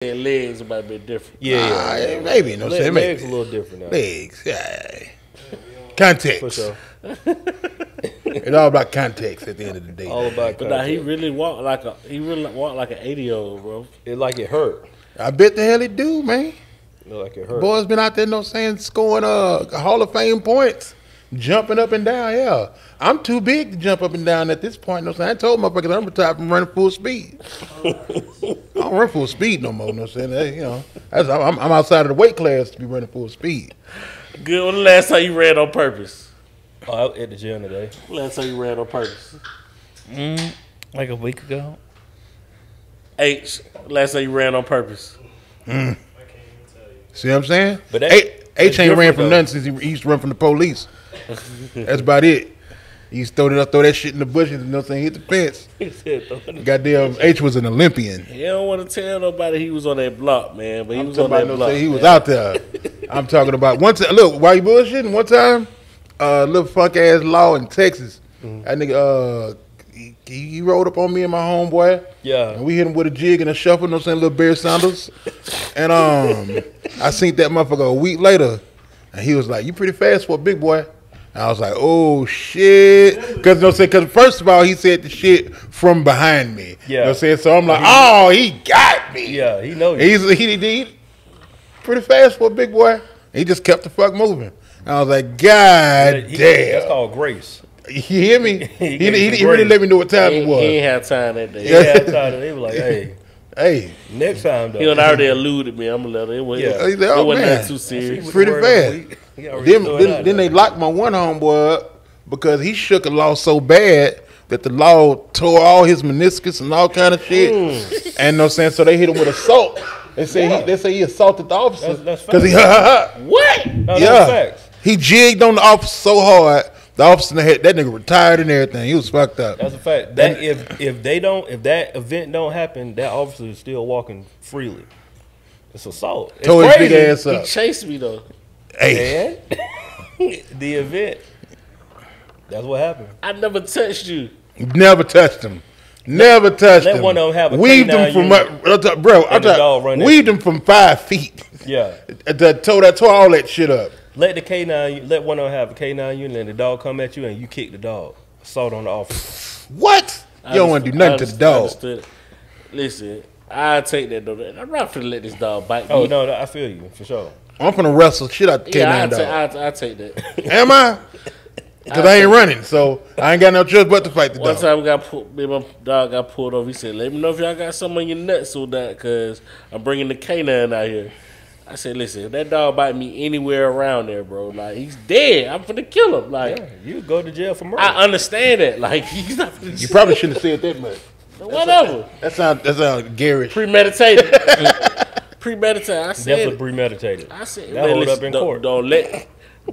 And legs might be different. Yeah, maybe. No, legs a little different now. Legs, yeah. Context. For sure. It's all about context at the end of the day. All about But context. now he really walked like an 80-year-old, bro. It hurt. I bet the hell it do, man. Like it hurt. Boys been out there, scoring Hall of Fame points, jumping up and down. Yeah, I'm too big to jump up and down at this point. I told motherfuckers I'm retired from running full speed. I don't run full speed no more. I'm outside of the weight class to be running full speed. Good. When the last time you ran on purpose? Oh, I was at the gym today. Last time you ran on purpose? Like a week ago. H. Last time you ran on purpose? See what I'm saying? But H ain't ran from nothing since he used to run from the police. That's about it. He used to throw that shit in the bushes, hit the fence. Goddamn, H was an Olympian. He don't want to tell nobody he was on that block, man. But he was on that block. He was out there. I'm talking about one time. Look, while you bullshitting, one time, little funk ass law in Texas. That nigga, he rolled up on me and my homeboy. Yeah. And we hit him with a jig and a shuffle, little Barry Sanders. And I seen that motherfucker a week later, and he was like, "You pretty fast for a big boy." And I was like, "Oh shit," because first of all, he said the shit from behind me. Yeah. You know what I'm saying? So I'm like, "Oh, he got me." Yeah, he know you. He pretty fast for a big boy. He just kept the fuck moving. And I was like, "God damn." That's called grace. You hear me? He really let me know what time it was. He ain't had time that day. He had time. He was like, hey, next time though. He done already alluded me. I'm gonna let him. It wasn't that too serious. Pretty fast. Then they locked my one homeboy up because he shook a law so bad that the law tore all his meniscus and all kind of shit. And so they hit him with assault. They say he assaulted the officer because he What? No, yeah. That's facts. He jigged on the officer so hard. The officer that nigga retired and everything. He was fucked up. That's a fact. That if that event don't happen, that officer is still walking freely. It's assault. It's Tore his crazy. big ass up. He chased me though. Hey, And the event. That's what happened. I never touched you. never touched him. Never touched him. Let one of them have a weaved him canine from weaved him from 5 feet. Yeah. Tore all that shit up. Let one of them have a K9 unit and the dog come at you and you kick the dog. Assault on the officer. What? You don't want to do nothing to the dog. Understood. Listen, I take that though. I'm not finna let this dog bite me. Oh no, I feel you for sure. I'm finna wrestle shit out the K9 dog. I take that. Am I? Because I ain't running, so I ain't got no choice but to fight the One dog. time my dog got pulled over. He said, "Let me know if y'all got something on your nuts or that, because I'm bringing the canine out here." I said, "Listen, if that dog bite me anywhere around there, bro, like he's dead. I'm finna kill him. Like You go to jail for murder. I understand that. Like he's not finna You probably shouldn't have said that much. whatever. That sounds garish. Premeditated. Premeditated. I said Definitely premeditated. I said, That man, hold listen, up in court.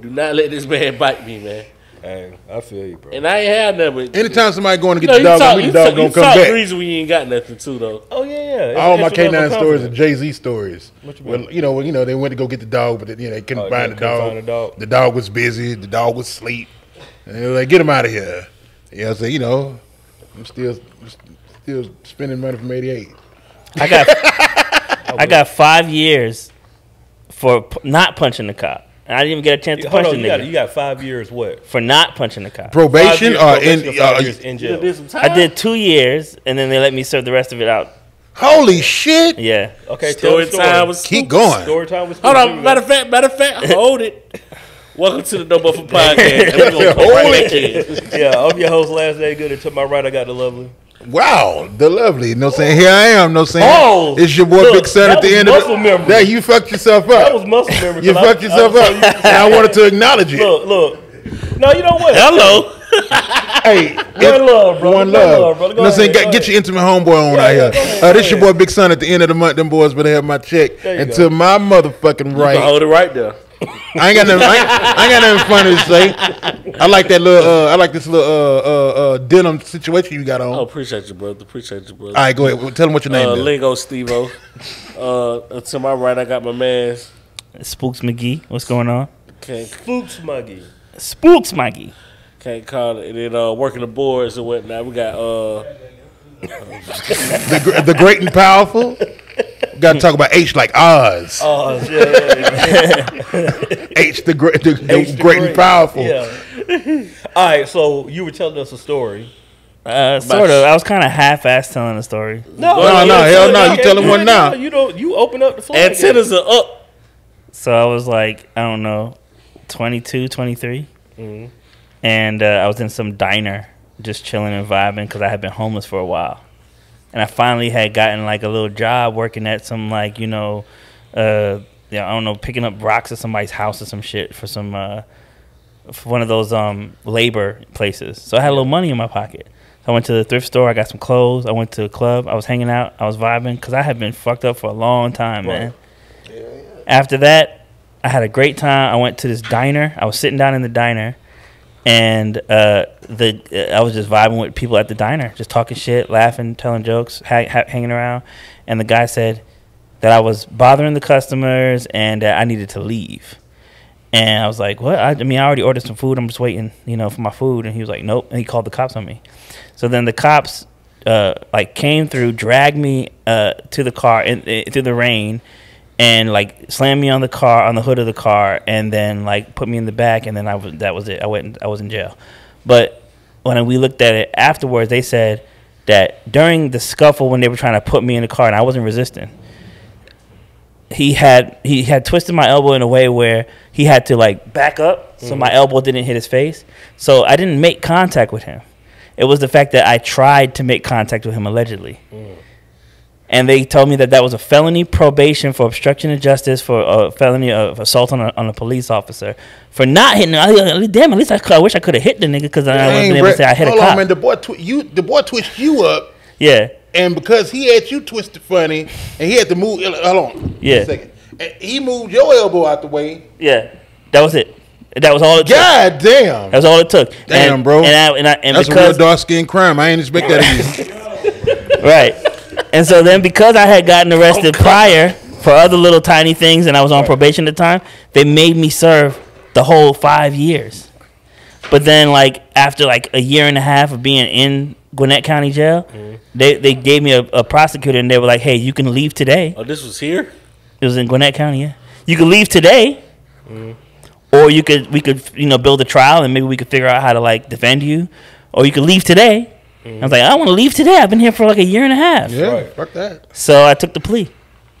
Do not let this man bite me, man. Hey, I feel you, bro. And I ain't had nothing. But, Anytime somebody going to get you the dog, talk, the dog gonna come talk back. the reason we ain't got nothing too though. Oh yeah. All my It's a level K9 of stories are confidence. Jay-Z stories. What you mean? Well, they went to go get the dog, but they couldn't find the dog. find the dog. The dog was busy. The dog was asleep. And they were like, "Get him out of here." Yeah, I said, I'm still spending money from '88. I got 5 years for not punching the cop. And I didn't even get a chance to punch the nigga. You got 5 years what? For not punching the cop. Probation 5 or years in? probation or 5 years in You jail. did some time. I did 2 years, and then they let me serve the rest of it out. Holy shit! Yeah. Okay, tell Story the story. time was Keep going. Story time was Hold Here we on. go. Matter of fact, hold it. Welcome to the No Buffer Podcast. And we're gonna come right back in. Yeah, I'm your host, Last Day Good. And to my right, I got the lovely. Wow, the lovely. Saying here I am. Saying Oh, it's your boy look, Big Son that at the was end of muscle it. memory. Yeah, you fucked yourself up. That was muscle memory. You fucked yourself up. And I wanted to acknowledge it. Look. No, you know what? Hello. Hey, One love, brother. One love. brother. You know what I'm saying? Get your intimate homeboy on out here. go ahead, This your boy Big Son at the end of the month. Them boys better have my check. There you And go. to my motherfucking You right. can hold it right there. I ain't got nothing funny to say. I like that little. I like this little denim situation you got on. Oh, appreciate you, brother. Appreciate you, brother. All right, go ahead. Tell them what your name is. Lingo Steve-O. To my right, I got my man's. Spooks McGee. What's going on? Spooks Muggy. Spooks McGee. Can't call it. And then working the boards and whatnot. We got The great and powerful. Got to talk about H like Oz. Oh, yeah. H the great, the H the great and powerful. Yeah. All right, so you were telling us a story. Sort of. I was kind of half-assed telling the story. No, hell no. You telling one now. You open up the floor. Antennas are up. So I was like, I don't know, 22, 23. Mhm. And I was in some diner just chilling and vibing because I had been homeless for a while. And I finally had gotten like a little job working at some like, I don't know, picking up rocks at somebody's house or some shit for some, for one of those labor places. So I had a little money in my pocket. So I went to the thrift store. I got some clothes. I went to a club. I was hanging out. I was vibing because I had been fucked up for a long time, man. After that, I had a great time. I went to this diner. I was sitting down in the diner, and I was just vibing with people at the diner, just talking shit, laughing, telling jokes, hanging around. And the guy said that I was bothering the customers and that I needed to leave. And I was like, what? I already ordered some food. I'm just waiting, for my food. And he was like, nope. And he called the cops on me. So then the cops came through, dragged me to the car through the rain, and like slammed me on the hood of the car, and then like put me in the back, and then that was it. I was in jail. But when we looked at it afterwards, they said that during the scuffle when they were trying to put me in the car and I wasn't resisting, he had twisted my elbow in a way where he had to like back up so my elbow didn't hit his face. So I didn't make contact with him. It was the fact that I tried to make contact with him allegedly. And they told me that was a felony probation for obstruction of justice, for a felony of assault on a police officer for not hitting him. Damn, at least I wish I could have hit the nigga because I wasn't able to say I hit a cop. Hold on, man. The boy twitched you up. Yeah. And because he had you twisted funny, and he had to move. Hold on. Yeah. A second. And he moved your elbow out the way. Yeah. That was it. That was all it took. God damn. That was all it took. Damn, bro. And that's because, a real dark skin crime. I ain't expect that of you. Right. And so then because I had gotten arrested prior for other little tiny things and I was on probation at the time, they made me serve the whole 5 years. But then like after like a year and a half of being in Gwinnett County Jail, they gave me a prosecutor and they were like, hey, you can leave today. Oh, this was here? It was in Gwinnett County, yeah. You could leave today. Or we could build a trial and maybe we could figure out how to like defend you. Or you could leave today. I was like, I want to leave today. I've been here for like a year and a half. Yeah, fuck that. So I took the plea.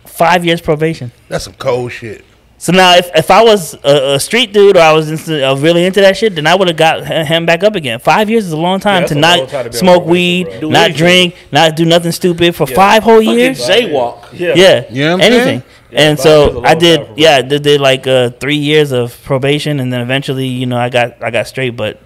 5 years probation. That's some cold shit. So now if I was a street dude or I was really into that shit, then I would have got him back up again. 5 years is a long time to not smoke weed, not drink, not do nothing stupid for 5 whole years. Jaywalk. Yeah. You know what I'm anything. saying? And so I did like 3 years of probation, and then eventually, I got straight. But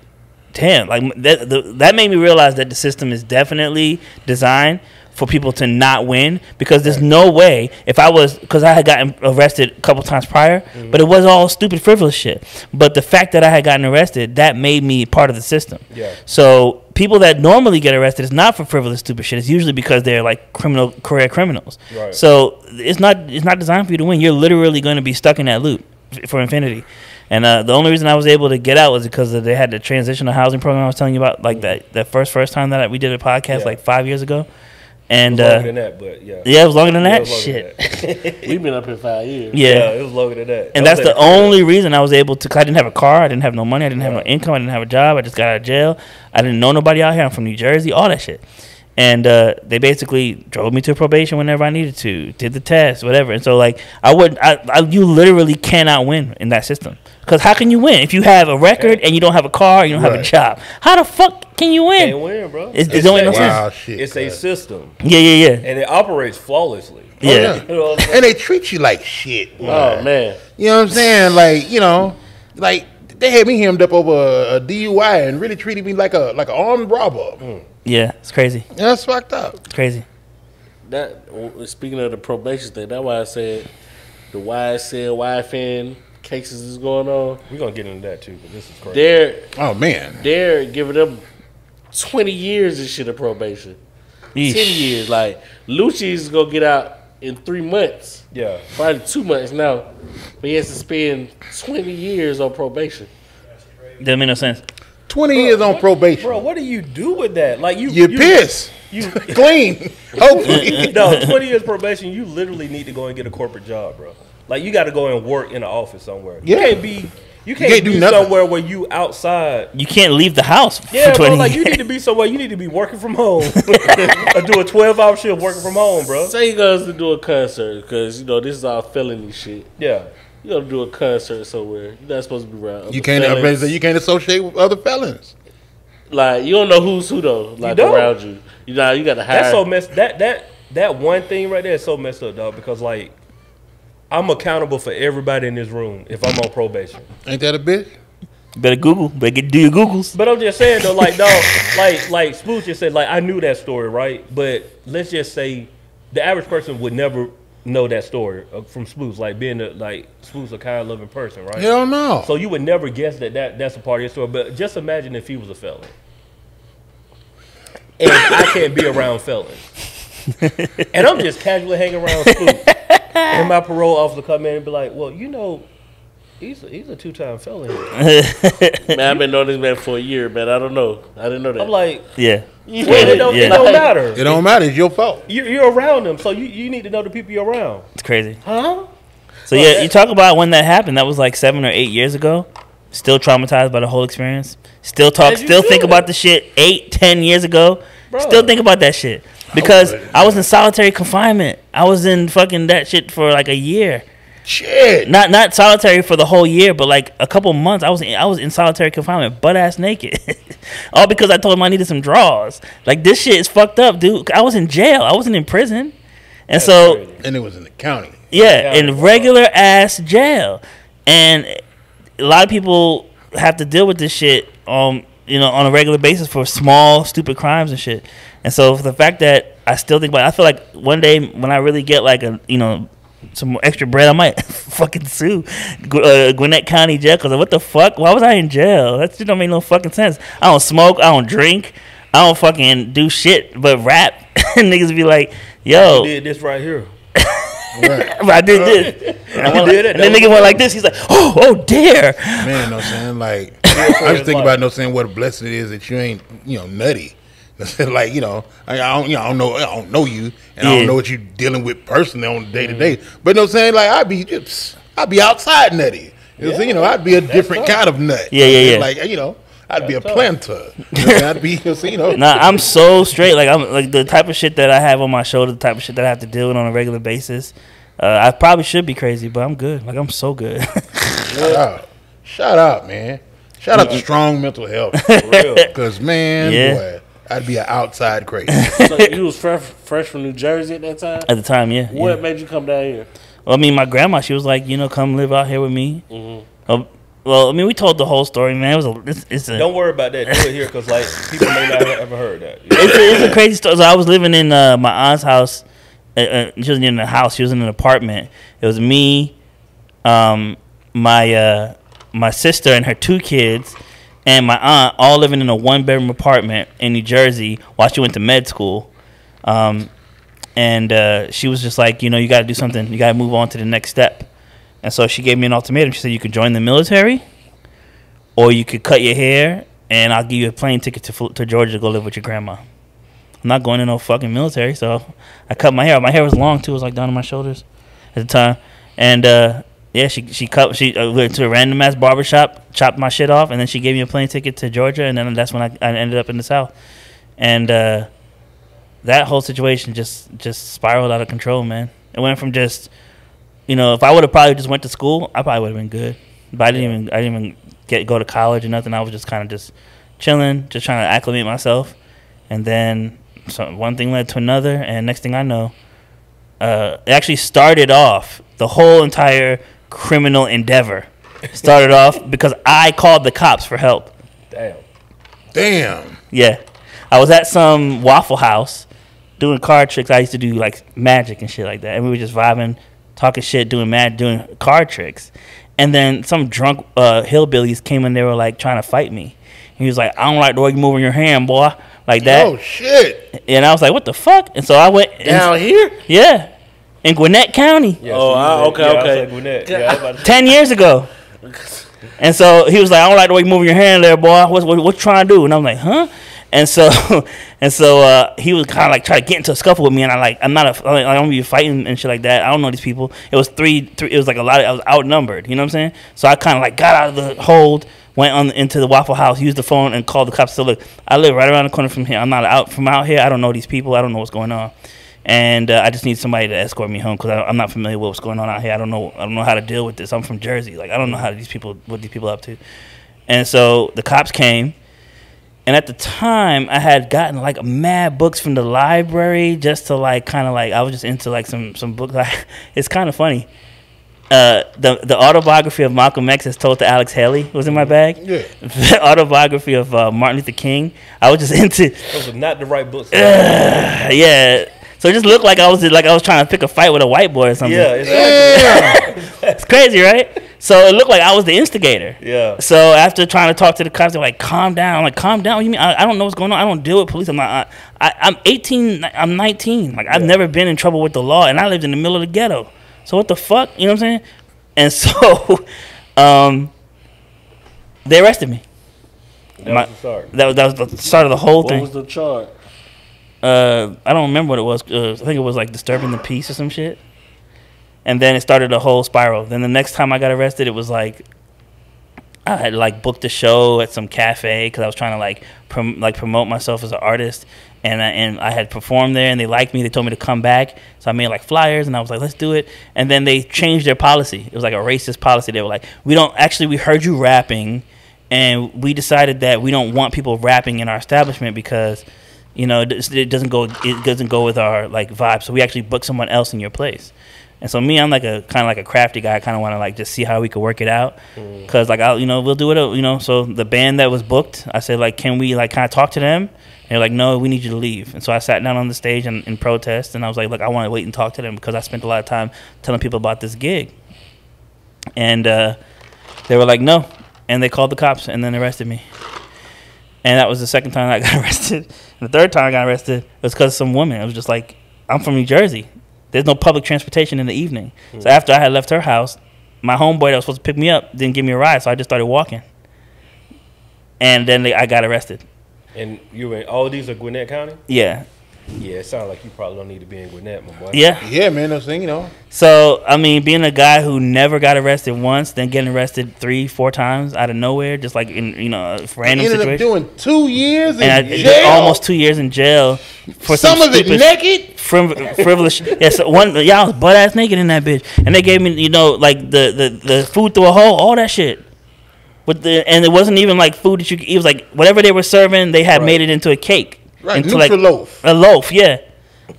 damn, like that made me realize that the system is definitely designed for people to not win, because there's no way because I had gotten arrested a couple times prior, but it was all stupid, frivolous shit. But the fact that I had gotten arrested, that made me part of the system. Yeah. So people that normally get arrested is not for frivolous, stupid shit. It's usually because they're like career criminals. Right. So it's not designed for you to win. You're literally going to be stuck in that loop for infinity. And the only reason I was able to get out was because they had the transitional housing program I was telling you about, like that first time that we did a podcast like 5 years ago. And it was longer than that, but yeah. Yeah, it was longer than that? Shit. We've been up here 5 years. Yeah, it was longer than that. And that's the only reason I was able to, because I didn't have a car, I didn't have no money, I didn't have no income, I didn't have a job, I just got out of jail. I didn't know nobody out here. I'm from New Jersey, all that shit. And they basically drove me to probation whenever I needed to, did the test, whatever. And so, like, you literally cannot win in that system. Because how can you win if you have a record and you don't have a car, you don't have a job? How the fuck can you win? Can't win, bro. It don't make no sense. Shit, it's a system. Yeah. And it operates flawlessly. Yeah. And they treat you like shit. Oh, man. You know what I'm saying? Like, they had me hemmed up over a DUI and really treated me like an armed robber. Yeah, it's crazy. Yeah, that's fucked up. It's crazy. Speaking of the probation thing, that's why I said the YSL, YFN cases is going on. We're going to get into that too, but this is crazy. They're giving them 20 years of shit of probation. Yeesh. 10 years. Like, Lucci's going to get out in 3 months. Yeah. Probably 2 months now. But he has to spend 20 years on probation. Doesn't make no sense. 20 years on probation. Bro, what do you do with that? Like you piss. Clean. Hopefully. No, 20 years probation, you literally need to go and get a corporate job, bro. Like, you got to go and work in an office somewhere. Yeah. You can't do be nothing. somewhere where you outside. You can't leave the house Yeah, for 20 bro, like, you years. need to be somewhere. You need to be working from home. Or do a 12-hour shift working from home, bro. Say he goes to do a concert because you know this is all felony shit. Yeah. You gotta do a concert somewhere. You're not supposed to be around. You can't. felons. You can't associate with other felons. Like you don't know who's who though. Like don't. around you. You know you got to hire. That's so messed. That one thing right there is so messed up, dog. Because like, I'm accountable for everybody in this room if I'm on probation. Ain't that a bitch? Better Google. Better do your Googles. But I'm just saying though, like, dog, like Spooch just said, like, I knew that story, right? But let's just say the average person would never know that story from Spooch, like being Spooch a kind, loving person, right? Hell no. So you would never guess that's a part of your story. But just imagine if he was a felon, and I can't be around felons, and I'm just casually hanging around Spooch, and my parole officer come in and be like, "Well, you know, he's a 2-time felon here." Man, I've been knowing this man for a year, man. I don't know. I didn't know that. I'm like, Yeah. well, it don't matter. It don't matter. It's your fault. You're around them, so you need to know the people you're around. It's crazy. Huh? So yeah, you talk about when that happened. That was like 7 or 8 years ago. Still traumatized by the whole experience. Still As you think should. about the shit 8, 10 years ago. Bro. Still think about that shit. Because I was in solitary confinement. I was in fucking that shit for like a year. Shit. Not solitary for the whole year, but like a couple months. I was in solitary confinement, butt ass naked, all because I told him I needed some draws. Like this shit is fucked up, dude. I was in jail. I wasn't in prison, and so crazy. And it was in the county. yeah, Yeah. in regular ass jail, and a lot of people have to deal with this shit, on a regular basis for small stupid crimes and shit. And so for the fact that I still think about it, I feel like one day when I really get like some more extra bread, I might fucking sue Gwinnett County Jail because what the fuck? Why was I in jail? That shit don't make no fucking sense. I don't smoke. I don't drink. I don't fucking do shit but rap. Niggas be like, yo. You did this right here. Right. But I did this. And, I went did it. and then nigga went like this. He's like, oh dear. Man, know what I'm saying? Like, I just think about, saying what a blessing it is that you ain't, nutty. Like, I don't know you, and I don't know what you're dealing with personally on day to day. But know what I'm saying? Like, I'd be outside nutty. I'd be a different kind of nut. Yeah. Like, I'd be a planter. I'd be, Nah, I'm so straight. Like I'm like the type of shit that I have on my shoulder, the type of shit that I have to deal with on a regular basis. I probably should be crazy, but I'm good. Like I'm so good. Shout out, man. Shout out to strong mental health. For real. Because, man, Yeah. boy, I'd be an outside crazy. So you was fresh from New Jersey at that time. At the time, yeah. What yeah. made you come down here? Well, I mean, my grandma, she was like, come live out here with me. Mm-hmm. Well, I mean, we told the whole story, man. It was it's a Don't worry about that. Do it here because like people may not have ever heard that. it's a crazy story. So I was living in my aunt's house. She wasn't in a house. She was in an apartment. It was me, my sister and her 2 kids, and my aunt, all living in a 1-bedroom apartment in New Jersey while she went to med school. And she was just like, you got to do something. You got to move on to the next step. And so she gave me an ultimatum. She said, you could join the military, or you could cut your hair, and I'll give you a plane ticket to Georgia to go live with your grandma. I'm not going to no fucking military, so I cut my hair. My hair was long too; it was like down to my shoulders at the time. And she went to a random ass barbershop, chopped my shit off, and then she gave me a plane ticket to Georgia, and then that's when I ended up in the South. And that whole situation just spiraled out of control, man. It went from just, if I would have probably just went to school, I probably would have been good. But I didn't even go to college or nothing. I was just kind of just chilling, just trying to acclimate myself. And then one thing led to another, and next thing I know, it actually started off, the whole entire criminal endeavor started off because I called the cops for help. Damn. Yeah. I was at some Waffle House doing card tricks. I used to do like magic and shit like that. And we were just vibing, talking shit, doing card tricks. And then some drunk hillbillies came in, they were like trying to fight me. He was like, I don't like the way you moving your hand, boy. Like that. Oh, shit. And I was like, what the fuck? And so I went. Down here? Yeah. In Gwinnett County. Yeah, Okay. I was like, Gwinnett. Yeah, I was about to 10 years ago. And so he was like, I don't like the way you moving your hand there, boy. What you trying to do? And I'm like, huh? And so he was kind of like trying to get into a scuffle with me, and I'm not I don't be fighting and shit like that. I don't know these people. It was three. It was like a lot. I was outnumbered. You know what I'm saying? So I kind of like got out of the hold, went on into the Waffle House, used the phone, and called the cops. So look, I live right around the corner from here. I'm not out here. I don't know these people. I don't know what's going on, and I just need somebody to escort me home because I'm not familiar with what's going on out here. I don't know how to deal with this. I'm from Jersey. Like I don't know what these people are up to. And so the cops came. And at the time, I had gotten like mad books from the library just to like kind of like I was just into like some books. Like, it's kind of funny. The autobiography of Malcolm X as told to Alex Haley was in my bag. Yeah. The autobiography of Martin Luther King. I was just into. Those are not the right books. Yeah. So it just looked like I was trying to pick a fight with a white boy or something. Yeah, exactly. It's crazy, right? So it looked like I was the instigator. Yeah. So after trying to talk to the cops, they're like, "Calm down." I'm like, "Calm down? What do you mean? I don't know what's going on. I don't deal with police. I'm 18. I'm 19. Like I've never been in trouble with the law, and I lived in the middle of the ghetto. So what the fuck? You know what I'm saying?" And so, they arrested me. That was the start. That was the start of the whole thing. What was the charge? I don't remember what it was. I think it was like disturbing the peace or some shit. And then it started a whole spiral. Then the next time I got arrested, it was like I had like booked a show at some cafe because I was trying to like promote myself as an artist, and I had performed there, and they liked me. They told me to come back, so I made like flyers, and I was like, let's do it. And then they changed their policy. It was like a racist policy. They were like, we heard you rapping, and we decided that we don't want people rapping in our establishment because, you know, it doesn't go with our like vibe. So we actually booked someone else in your place. And so me, I'm like a kind of like a crafty guy. I kind of want to like just see how we could work it out, because like we'll do it. So the band that was booked, I said like, can we like kind of talk to them? And they're like, no, we need you to leave. And so I sat down on the stage in protest, and I was like, look, I want to wait and talk to them because I spent a lot of time telling people about this gig. And they were like, no, and they called the cops and then arrested me. And that was the second time I got arrested. And the third time I got arrested was because of some woman. It was just like, I'm from New Jersey. There's no public transportation in the evening. So after I had left her house, my homeboy that was supposed to pick me up didn't give me a ride, so I just started walking. And then I got arrested. And all these are Gwinnett County? Yeah. Yeah, it sounds like you probably don't need to be in Gwinnett, my boy. Yeah. Yeah, man, I'm saying, you know. So, I mean, being a guy who never got arrested once, then getting arrested 3-4 times out of nowhere, just like in, a random Ended situation. up doing 2 years in And I jail. did almost 2 years in jail for Some of it stupid, naked. frivolous. Yes, I was butt ass naked in that bitch, and they gave me, like the food through a hole, all that shit. And it wasn't even like food that you could eat. It was like whatever they were serving, they had made it into a cake. Right, into neutral loaf. A loaf, yeah.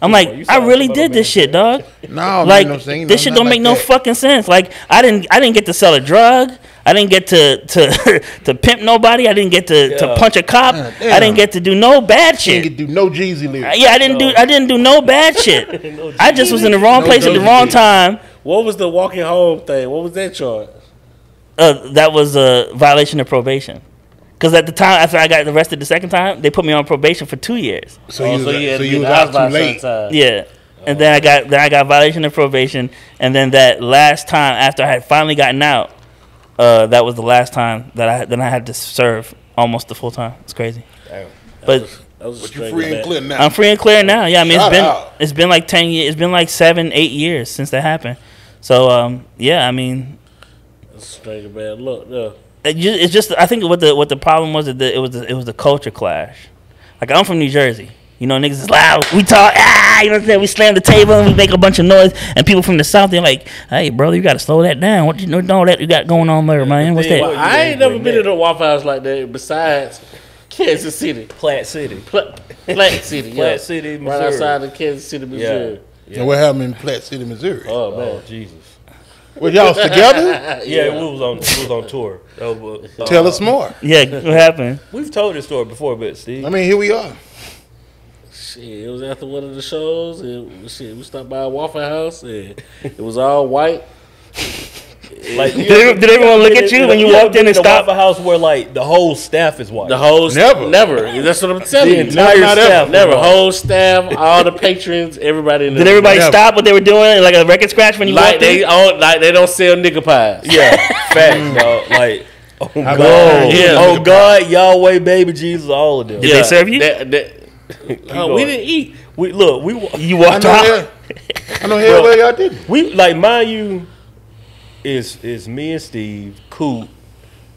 I'm like, you I sound really like a did this man. shit, dog. No, Like, man, I'm saying, this shit don't make no that. fucking sense. Like, I didn't get to sell a drug. I didn't get to pimp nobody. I didn't get to punch a cop. God I didn't damn. get to do no bad Can't shit. get do no Jeezy lyrics. Yeah, I didn't do no bad shit. I just was in the wrong No place at the Jeezy wrong lyrics. time. What was the walking home thing? What was that charge? That was a violation of probation. Because at the time, after I got arrested the second time, they put me on probation for 2 years. So you had to was get out out by too late. sometime. Yeah. And then I got violation of probation, and then that last time after I had finally gotten out, that was the last time that I had to serve almost the full time. It's crazy. Damn. But That was a But you're straight free and bet. clear now. I'm free and clear now. Yeah, I mean Shout out. it's been like 10 years. It's been like 7-8 years since that happened. So yeah, I mean That's a straight bad look. Yeah. it's just I think what the problem was that it was the culture clash. Like I'm from New Jersey. You know, niggas is loud. We talk, you know what I'm saying? We slam the table and we make a bunch of noise. And people from the South, they're like, hey, brother, you got to slow that down. What you know that you got going on there, man? What's Well, that? I ain't never been in a Waffle House like that besides Kansas City. Platte City. Platte City, yeah. Platte City, Right Missouri. outside of Kansas City, Missouri. And what happened in Platte City, Missouri? Oh, Oh, man. Jesus. Were y'all together? Yeah, we was on tour. That was, Tell us more. Yeah, what happened? We've told this story before, but Steve. I mean, here we are. Shit, it was after one of the shows, and shit, we stopped by a Waffle House, and it was all white. Like, Did everyone look at you when you walked in and the stopped? Waffle House where like the whole staff is white. The whole Never. never. That's what I'm telling The you. entire Not ever. staff. Never. Whole staff, all the patrons, everybody in the Did everybody Never. stop what they were doing, like a record scratch when you like walked in? they don't sell nigga pies. Yeah, facts, dog. Like Oh How God, about- Yeah. oh God, Yahweh, baby Jesus, all of them. Did they serve you? Oh, we didn't eat. We look, we You I walked know out. hell. I know hell well y'all didn't. we like mind you, is me and Steve, Coop,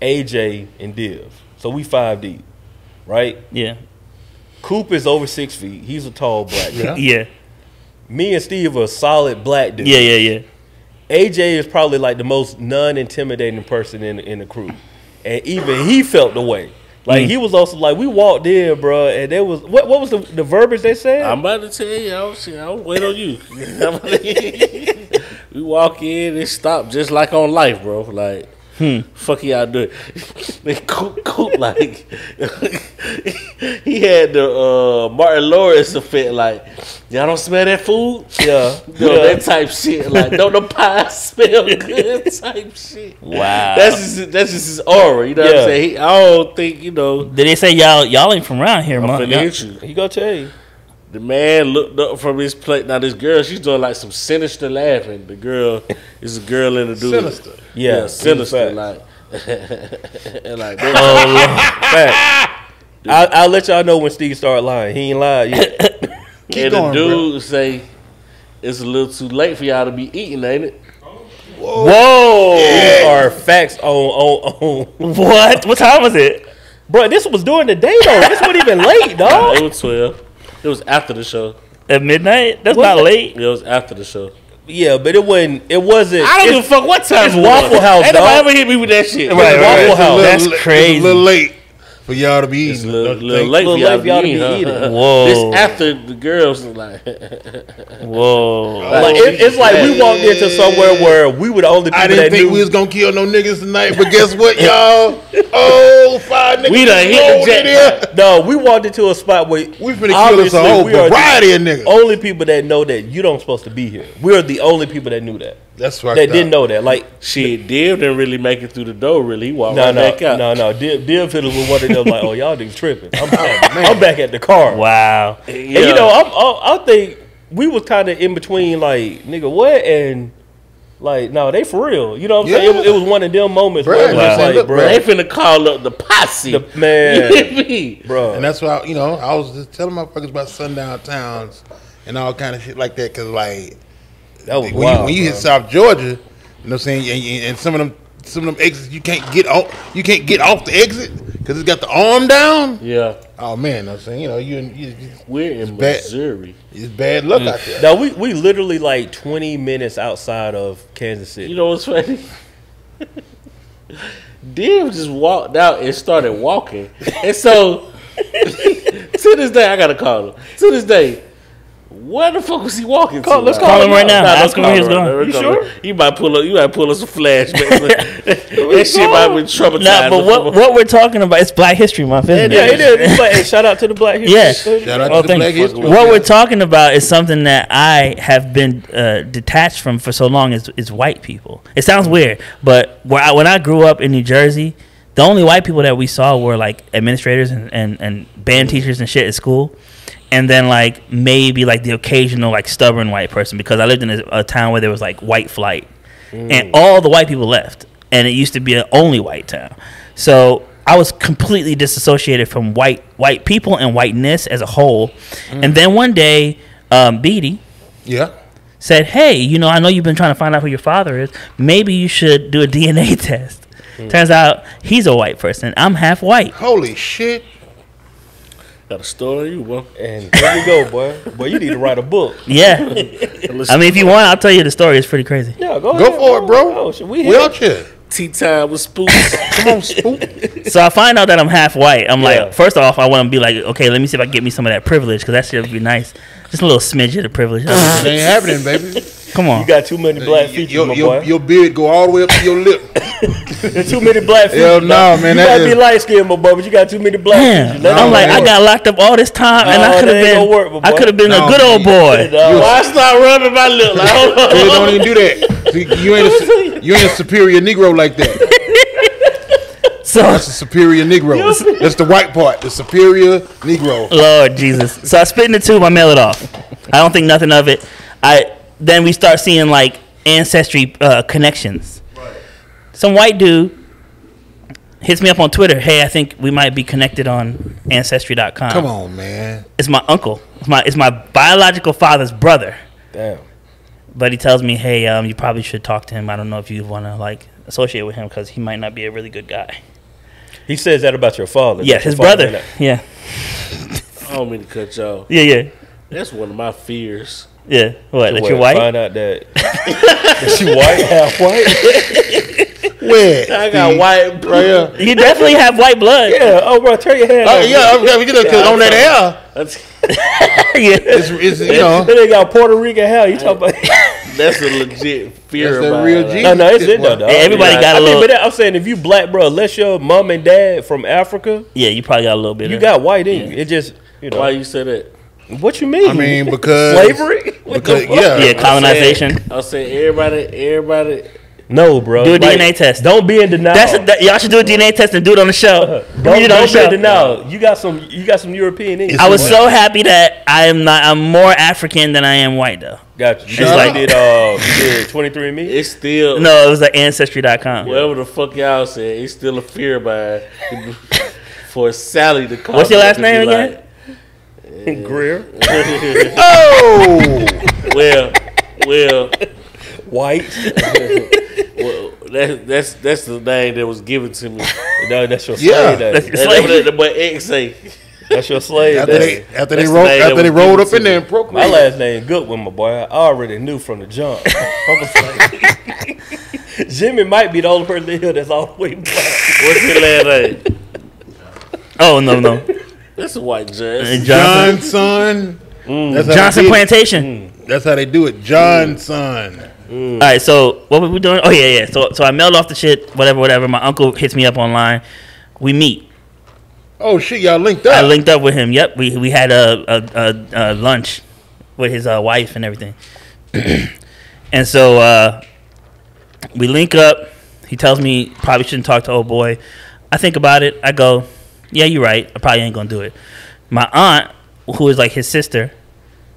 AJ, and Div. So we 5 deep, right? Yeah. Coop is over 6 feet. He's a tall black guy. Yeah. Yeah. Me and Steve are a solid black dude. Yeah. Yeah. Yeah. AJ is probably like the most non-intimidating person in the crew, and even he felt the way. Like he was also like, we walked in, bro, and there was what was the verbiage they said? I'm about to tell you, I'll wait on you. We walk in and stop just like on life, bro. Like, fuck y'all doing? They coop like he had the Martin Lawrence effect. Like, y'all don't smell that food? Yeah, That type shit. Like, don't the pie smell good? Type shit. Wow. That's just his aura. You know what Yeah. I'm saying? I don't think Did they say y'all ain't from around here, I'm man? finna hit you. he gonna tell you. The man looked up from his plate. Now this girl, she's doing like some sinister laughing. The girl is a girl in the dude. Sinister. Yeah, sinister. facts. Like, and like Facts. I'll let y'all know when Steve started lying. He ain't lied yet. Keep and going, the bro. dude say, "It's a little too late for y'all to be eating, ain't it?" Whoa, these are facts on. What? What time was it? Bro, this was during the day though. This wasn't even late, Nah, dog. it was 12. It was after the show. At midnight? That's What? not late. It was after the show. Yeah, but it wasn't. It wasn't. I don't give a fuck what time it's it was. Waffle House, Ain't dog. nobody ever hit me with that shit. Right, Waffle It's a House. little- That's it's crazy. a little late for y'all to be It's eating. a little, don't you little think? late for Little y'all late for y'all to be to be eating. eating. Whoa. This after the girls was like, Whoa. Like it's like we walked into somewhere where we were the only people I didn't that think knew. we was gonna kill no niggas tonight, but guess what, y'all? Oh, 5 niggas. We done hit the rolled in here. jackpot. No, we walked into a spot where We finna kill us obviously a whole we are variety of the niggas. only people that know that you don't supposed to be here. We're the only people that knew that. That's right. That didn't know that. Like shit, Div didn't really make it through the door, really. He walked no, right back out. no. Deal fiddles with one of them like, oh y'all niggas tripping. I'm back at the car. Wow. And you know, I think we was kind of in between, like nigga, what and. Like, no, they for real. You know what I'm saying? Yeah. It was one of them moments Bruh, where it was wow. like, Look, bro, They finna call up the posse. man, You hear me? bro. And that's why, I was just telling motherfuckers about sundown towns and all kind of shit like that. Cause like, That was when wild. you hit bro. South Georgia, you know what I'm saying, and some of them exits you can't get off the exit because it's got the arm down. Yeah, Oh man, you know what I'm saying, you we're in bad. Missouri. it's bad luck out there. Now we literally like 20 minutes outside of Kansas City. You know what's funny? Div just walked out and started walking. And so, to this day, I gotta call him. To this day, where the fuck was he walking to? Let's Call him right now. Nah, Ask don't him where call he's him going. right You now. sure? You might pull us some flashbacks. That shit might be traumatized. Nah, but what we're talking about, it's Black History Month, isn't Yeah, it? it is. But, hey, shout out to the Black History. Yeah. Shout out Oh, to the thank Black you. History. What we're talking about is something that I have been detached from for so long is white people. It sounds weird, but when I grew up in New Jersey, the only white people that we saw were like administrators and band teachers and shit at school. And then like maybe like the occasional like stubborn white person, because I lived in a town where there was like white flight. And all the white people left. And it used to be an only white town. So I was completely disassociated from white people and whiteness as a whole. And then one day, Beatty Yeah. said, hey, I know you've been trying to find out who your father is. Maybe you should do a DNA test. Turns out he's a white person. I'm half white. Holy shit. Got a story, you boy. And there we go, boy. Boy, you need to write a book. Yeah. I mean, if you want, I'll tell you the story. It's pretty crazy. Yeah, go Go ahead, for it, bro. Oh, shit, we We here. out here. Tea time with Spooks. Come on, spook. So I find out that I'm half white. I'm Yeah. like, first off, I want to be like, okay, let me see if I can get me some of that privilege, because that shit would be nice. Just a little smidge of the privilege. It ain't happening, baby. Come on. You got too many black features, my boy. Your beard go all the way up to your lip. There's too many black features. Hell no, dog. man, You that gotta is- be light skinned, my boy, but you got too many black Damn. features. Let I'm me like, know. I got locked up all this time, and No, I could that have ain't been, gonna work, my I boy. could have been No, a good old boy. Dog. Why start rubbing my lip? Like, hold on. Please don't even do that. See, you ain't a superior Negro like that. So, That's a superior Negro. That's the white part. The superior Negro. Lord Jesus. So I spit in the tube. I mail it off. I don't think nothing of it. Then we start seeing like ancestry connections. Some white dude. hits me up on Twitter. Hey, I think we might be connected on Ancestry.com. Come on, man. It's my uncle. It's my biological father's brother. Damn. But he tells me, hey, you probably should talk to him. I don't know if you want to like associate with him because he might not be a really good guy. He says that about your father. Yeah, his brother. Yeah. I don't mean to cut y'all. Yeah. That's one of my fears. Yeah. What? That you're white? Find out that she white, half white. Where? I got white Right here. You definitely have white blood. Yeah. Oh, bro, turn your head. Oh, over. yeah, because on that hair, That's, Yeah. it's you know, They got Puerto Rican hair. You talking about? that's a legit fear. That's the about real it. G. No, it's in there, though. Yeah, everybody got a little. But I'm saying if you black, bro, unless your mom and dad from Africa, Yeah, you probably got a little bit. you of got white in you. It just, you know. Why you say that? What you mean? I mean, because slavery? What the because fuck? yeah, Yeah, colonization. I'll say everybody. No, bro. Do a DNA test. Don't be in denial. Y'all should do a DNA test and do it on the show. Don't Read it on the be in show. denial. You got some European in you. I was so happy that I'm more African than I am white though. Got you. You Shut just like up. did 23andMe? It's still No, it was like Ancestry.com. whatever the fuck y'all said. It's still a fear by for Sally to call. What's your me last to name be again? Greer. oh, well, White. well, that's the name that was given to me. No, that's your Yeah. slave day. That's- That's what the boy X say. That's your slave after day. they That's the name rolled that was rolled given up to in there and My proclaimed. last name Goodwin, my boy. I already knew from the jump. I was like, Jimmy might be the only person in here that's all the way black. What's your last name? Oh no, That's a white judge. Johnson. That's how Johnson they did it. Plantation. That's how they do it. Johnson. All right, so what were we doing? Oh yeah. So I mailed off the shit, whatever. My uncle hits me up online. We meet. Oh shit, y'all linked up. I linked up with him. Yep, we had a lunch with his wife and everything. And so we link up. He tells me probably shouldn't talk to old boy. I think about it. I go, yeah, you're right. I probably ain't gonna do it. My aunt, who is like his sister,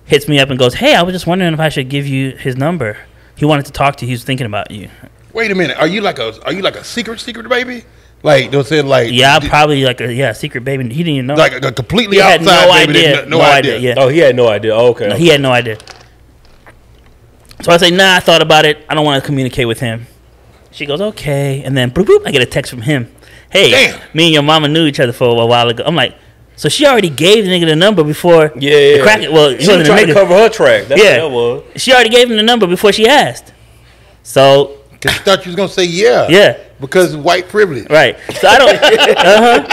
hits me up and goes, hey, I was just wondering if I should give you his number. He wanted to talk to you. He was thinking about you. Wait a minute. Are you like a secret baby? Like they said, like Yeah, I'm probably like a secret baby. He didn't even know. like a completely He had outside no baby. idea. that- No idea. Yeah. Oh, he had no idea. Oh, okay. No, he had no idea. So I say, nah, I thought about it. I don't want to communicate with him. She goes, okay. And then, boop, boop, I get a text from him. Hey, Damn. me and your mama knew each other for a while ago. I'm like, so she already gave the nigga the number before Yeah. the crack. Well, he She was wasn't a trying to nigga. cover her track. That's Yeah. what that was. She already gave him the number before she asked. So, Cause she thought you was gonna say yeah. yeah, Because white privilege. right. So I don't,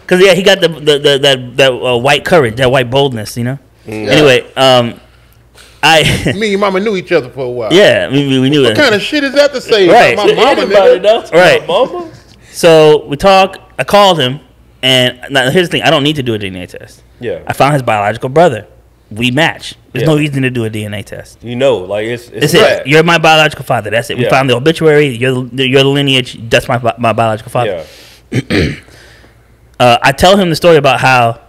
Because, yeah, he got that white courage, that white boldness, you know? Anyway, I, Me and your mama knew each other for a while. yeah, we knew What it. kind of shit is that to say Right. about my mama? Anybody Nigga? knows Right. mama? So we talk. I called him, and now here's the thing: I don't need to do a DNA test. Yeah. I found his biological brother. We match. There's Yeah. no reason to do a DNA test. You know, like it's That's fact. it. You're my biological father. That's it. We Yeah. found the obituary. You're the lineage. That's my biological father. Yeah. I tell him the story about how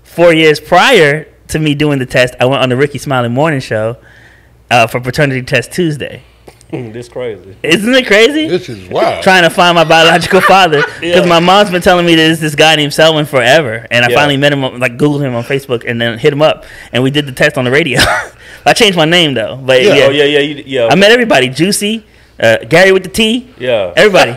4 years prior to me doing the test, I went on the Ricky Smiley Morning Show for Paternity Test Tuesday. This crazy. Isn't it crazy? This is wild. Trying to find my biological father because my mom's been telling me there's this guy named Selwyn forever, and I Yeah. finally met him, like Googled him on Facebook, and then hit him up, and we did the test on the radio. I changed my name though, but Yeah. yeah, Oh yeah. Yeah. I met everybody. Juicy, Gary with the T, Yeah. everybody.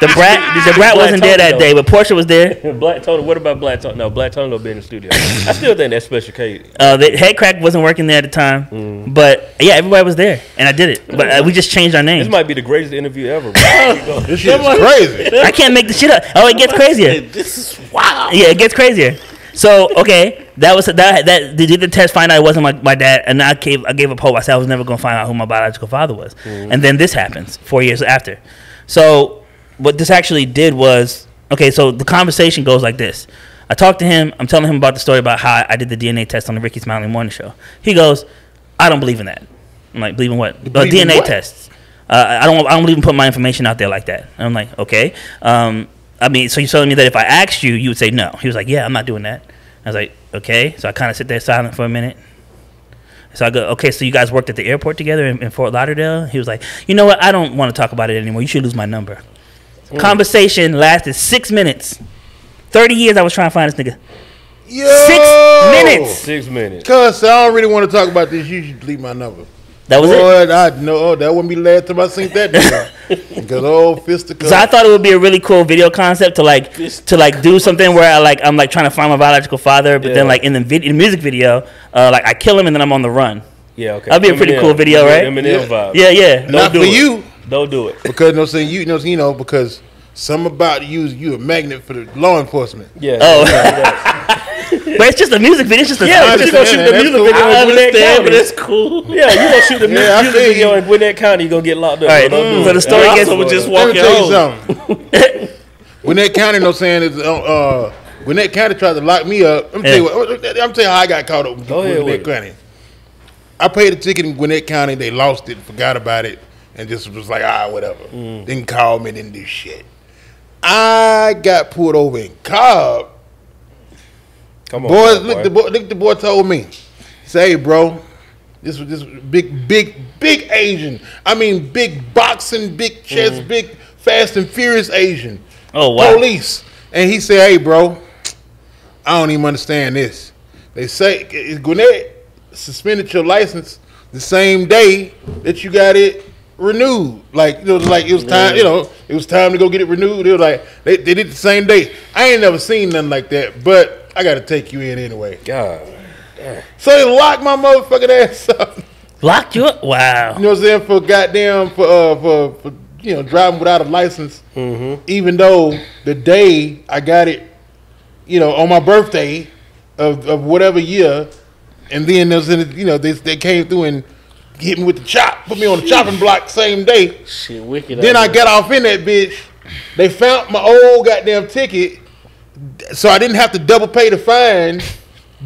the brat wasn't there that day, but Portia was there. Black Tony. What about Black Tony? No, Black Tony gonna be in the studio. I still think that's Special K. The head crack wasn't working there at the time, but yeah, everybody was there, and I did it. But we just changed our names. This might be the greatest interview ever. Bro. This shit is crazy. I can't make the shit up. Oh, it gets crazier. This is wild. Yeah, it gets crazier. So okay, that they did the test, find out it wasn't my dad, and I gave up hope. I said I was never gonna find out who my biological father was, and then this happens 4 years after. So what this actually did was, okay, so the conversation goes like this. I talked to him. I'm telling him about the story about how I did the DNA test on the Ricky Smiley Morning Show. He goes, I don't believe in that. I'm like, believe in what? believe in DNA what? tests. I don't believe in putting my information out there like that. And I'm like, okay. I mean, so you're telling me that if I asked you, you would say no. He was like, yeah, I'm not doing that. I was like, okay. So I kind of sit there silent for a minute. So I go, okay, so you guys worked at the airport together in Fort Lauderdale? He was like, you know what? I don't want to talk about it anymore. You should lose my number. Conversation lasted 6 minutes. 30 years I was trying to find this nigga. Yo! 6 minutes. 6 minutes. Cuz I don't really want to talk about this. You should delete my number. That was it. Boy, I know that wouldn't be the last time I seen that nigga. Because old fisticuffs. So I thought it would be a really cool video concept to like do something where I'm like trying to find my biological father, but then like in the music video, like I kill him and then I'm on the run. Yeah, okay. That'd be a pretty cool video, right? Eminem vibe. Yeah. Not for you. Don't do it. Because you know, because something about you a magnet for the law enforcement. Yeah. Oh. But it's just a music video. It's just a Yeah, but you gonna shoot the That's music cool. video I in Gwinnett understand, County. but it's cool. Yeah, you gonna shoot the Yeah, I music feel video you. in Gwinnett County, you gonna get locked up. All right, bro. Don't do so it. the story And gets. also just Let me walking tell you home. something. Gwinnett County, no saying is Gwinnett County tried to lock me up. I'm tell you how I got caught up with Go ahead Gwinnett with it. County. I paid a ticket in Gwinnett County. They lost it, forgot about it, and just was like, whatever. Didn't call me, didn't do shit. I got pulled over in Cobb. Come on, Boys, boy. look, the boy told me. He said, hey, bro, this was big Asian. I mean, big boxing, big chest, big Fast and Furious Asian. Oh wow. Police. And he said, hey, bro, I don't even understand this. They say Gwinnett suspended your license the same day that you got it renewed. Like it was time, it was time to go get it renewed. It was like they did it the same day. I ain't never seen nothing like that, but I gotta take you in anyway. God. So they locked my motherfucking ass up. Locked you up? Wow. You know what I'm saying? For goddamn for driving without a license. Even though the day I got it, on my birthday of whatever year, and then there was they came through and hit me with the chop, put me on the chopping block same day. Shit, wicked. Then I got off in that bitch. They found my old goddamn ticket, so I didn't have to double pay the fine.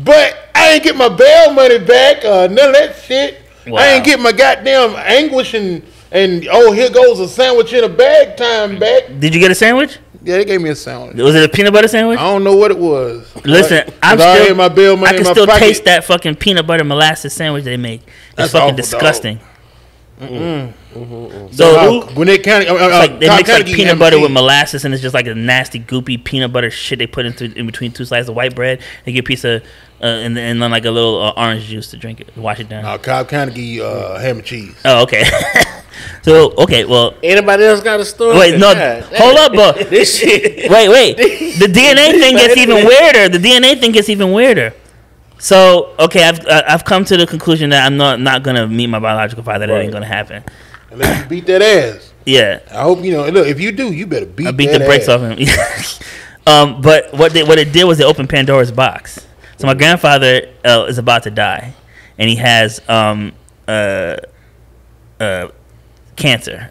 But I ain't get my bail money back, none of that shit. Wow. I ain't get my goddamn anguish and here goes a sandwich in a bag time back. Did you get a sandwich? Yeah, they gave me a sandwich. Was it a peanut butter sandwich? I don't know what it was. Listen, But I'm I still. had my bail money I in can my still pocket. taste that fucking peanut butter molasses sandwich they make. It's That's fucking awful, disgusting. So So Gwinnett County, it's like they Cobb mix County like give you peanut ham butter and with cheese. molasses, and it's just like a nasty, goopy peanut butter shit they put in between two slices of white bread. They get a piece of and then like a little orange juice to drink it, wash it down. Cobb County give you ham and cheese. Oh, okay. So okay, well, Anybody else got a story? wait, no, God, hold up, bro. This shit. Wait. The DNA thing gets even weirder. The DNA thing gets even weirder. So okay, I've come to the conclusion that I'm not gonna meet my biological father. That ain't gonna happen. Unless you beat that ass. Yeah. I hope look, if you do, you better beat I beat that the brakes ass. off him. But what it did was it opened Pandora's box. So my grandfather is about to die, and he has cancer,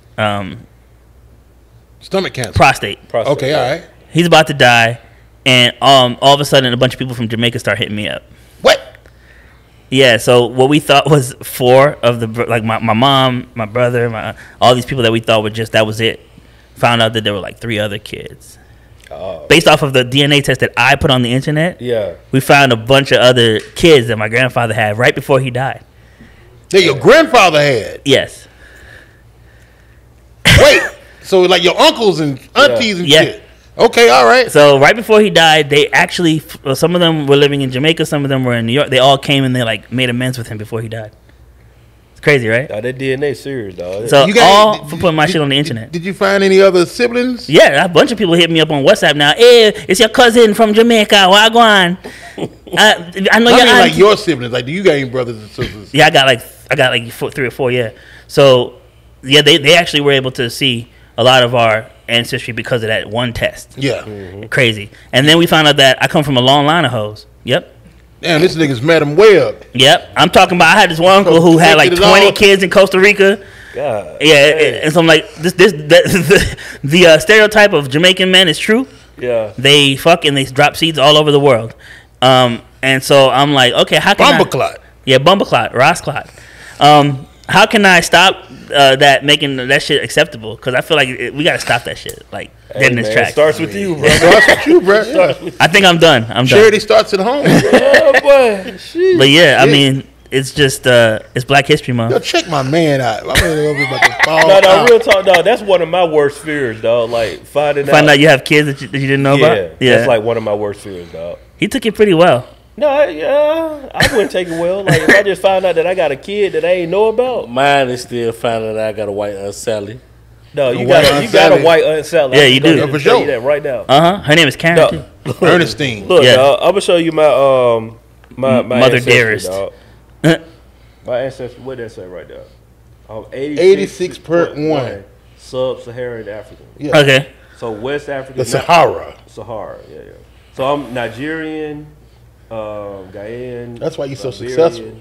Stomach cancer. prostate. Okay, all right. He's about to die, and all of a sudden a bunch of people from Jamaica start hitting me up. What? Yeah, so what we thought was 4 of the like my mom, my brother, all these people that we thought were that was it. Found out that there were like 3 other kids. Oh. Based off of the DNA test that I put on the internet, Yeah. we found a bunch of other kids that my grandfather had right before he died. That your grandfather had. Yes. Wait. So like your uncles and aunties and Yeah. shit. Okay, all right. So right before he died, they actually some of them were living in Jamaica, some of them were in New York. They all came and they like made amends with him before he died. It's crazy, right? Oh, that DNA serious, dog. So You got- all did- for putting my did- shit on the internet. Did you find any other siblings? Yeah, a bunch of people hit me up on WhatsApp now. Hey, it's your cousin from Jamaica. Wagwan. I know I your mean, like aunt. your siblings. Like, do you got any brothers and sisters? Yeah, I got like 3 or 4. Yeah. So yeah, they actually were able to see a lot of our ancestry because of that one test. Yeah. Crazy. And then we found out that I come from a long line of hoes. Yep. Damn, this nigga's Madam Webb. Yep. I'm talking about I had this one uncle who had like It is 20 all- kids in Costa Rica. God. Yeah, Hey. and so I'm like, the stereotype of Jamaican men is true. Yeah. They fuck and they drop seeds all over the world. And so I'm like, okay, how can Bumbleclot. Yeah, Bumbleclot, Rossclot. How can I stop that making that shit acceptable? Because I feel like we got to stop that shit, like dead in its man, tracks. it starts with you, bro. Starts with you, bro. I think I'm done. I'm done. Charity starts at home. Oh, boy. Shit. But yeah, I Yeah. mean, it's just it's Black History Month. Yo, check my man out. My man over about to fall No, out. real talk, dog. That's one of my worst fears, dog. Like finding Find out you have kids that you didn't know about. Yeah, that's like one of my worst fears, dog. he took it pretty well. No, I wouldn't take it well. Like if I just found out that I got a kid that I ain't know about. Mine is still finding out I got a white Aunt Sally. No, you white got Aunt a Sally. white Aunt Sally. Yeah, you do. I'm For tell you sure. that right now. Her name is Karen. No. Too. Ernestine. Look, Yeah. dog, I'm gonna show you my my Mother ancestry, dearest. dog. My ancestry. What did that say right there? 86.1. Sub-Saharan African. Yeah. Okay. So West Africa. The Sahara. Sahara. Yeah. So I'm Nigerian, Ghanaian. That's why you're so Liberian. successful.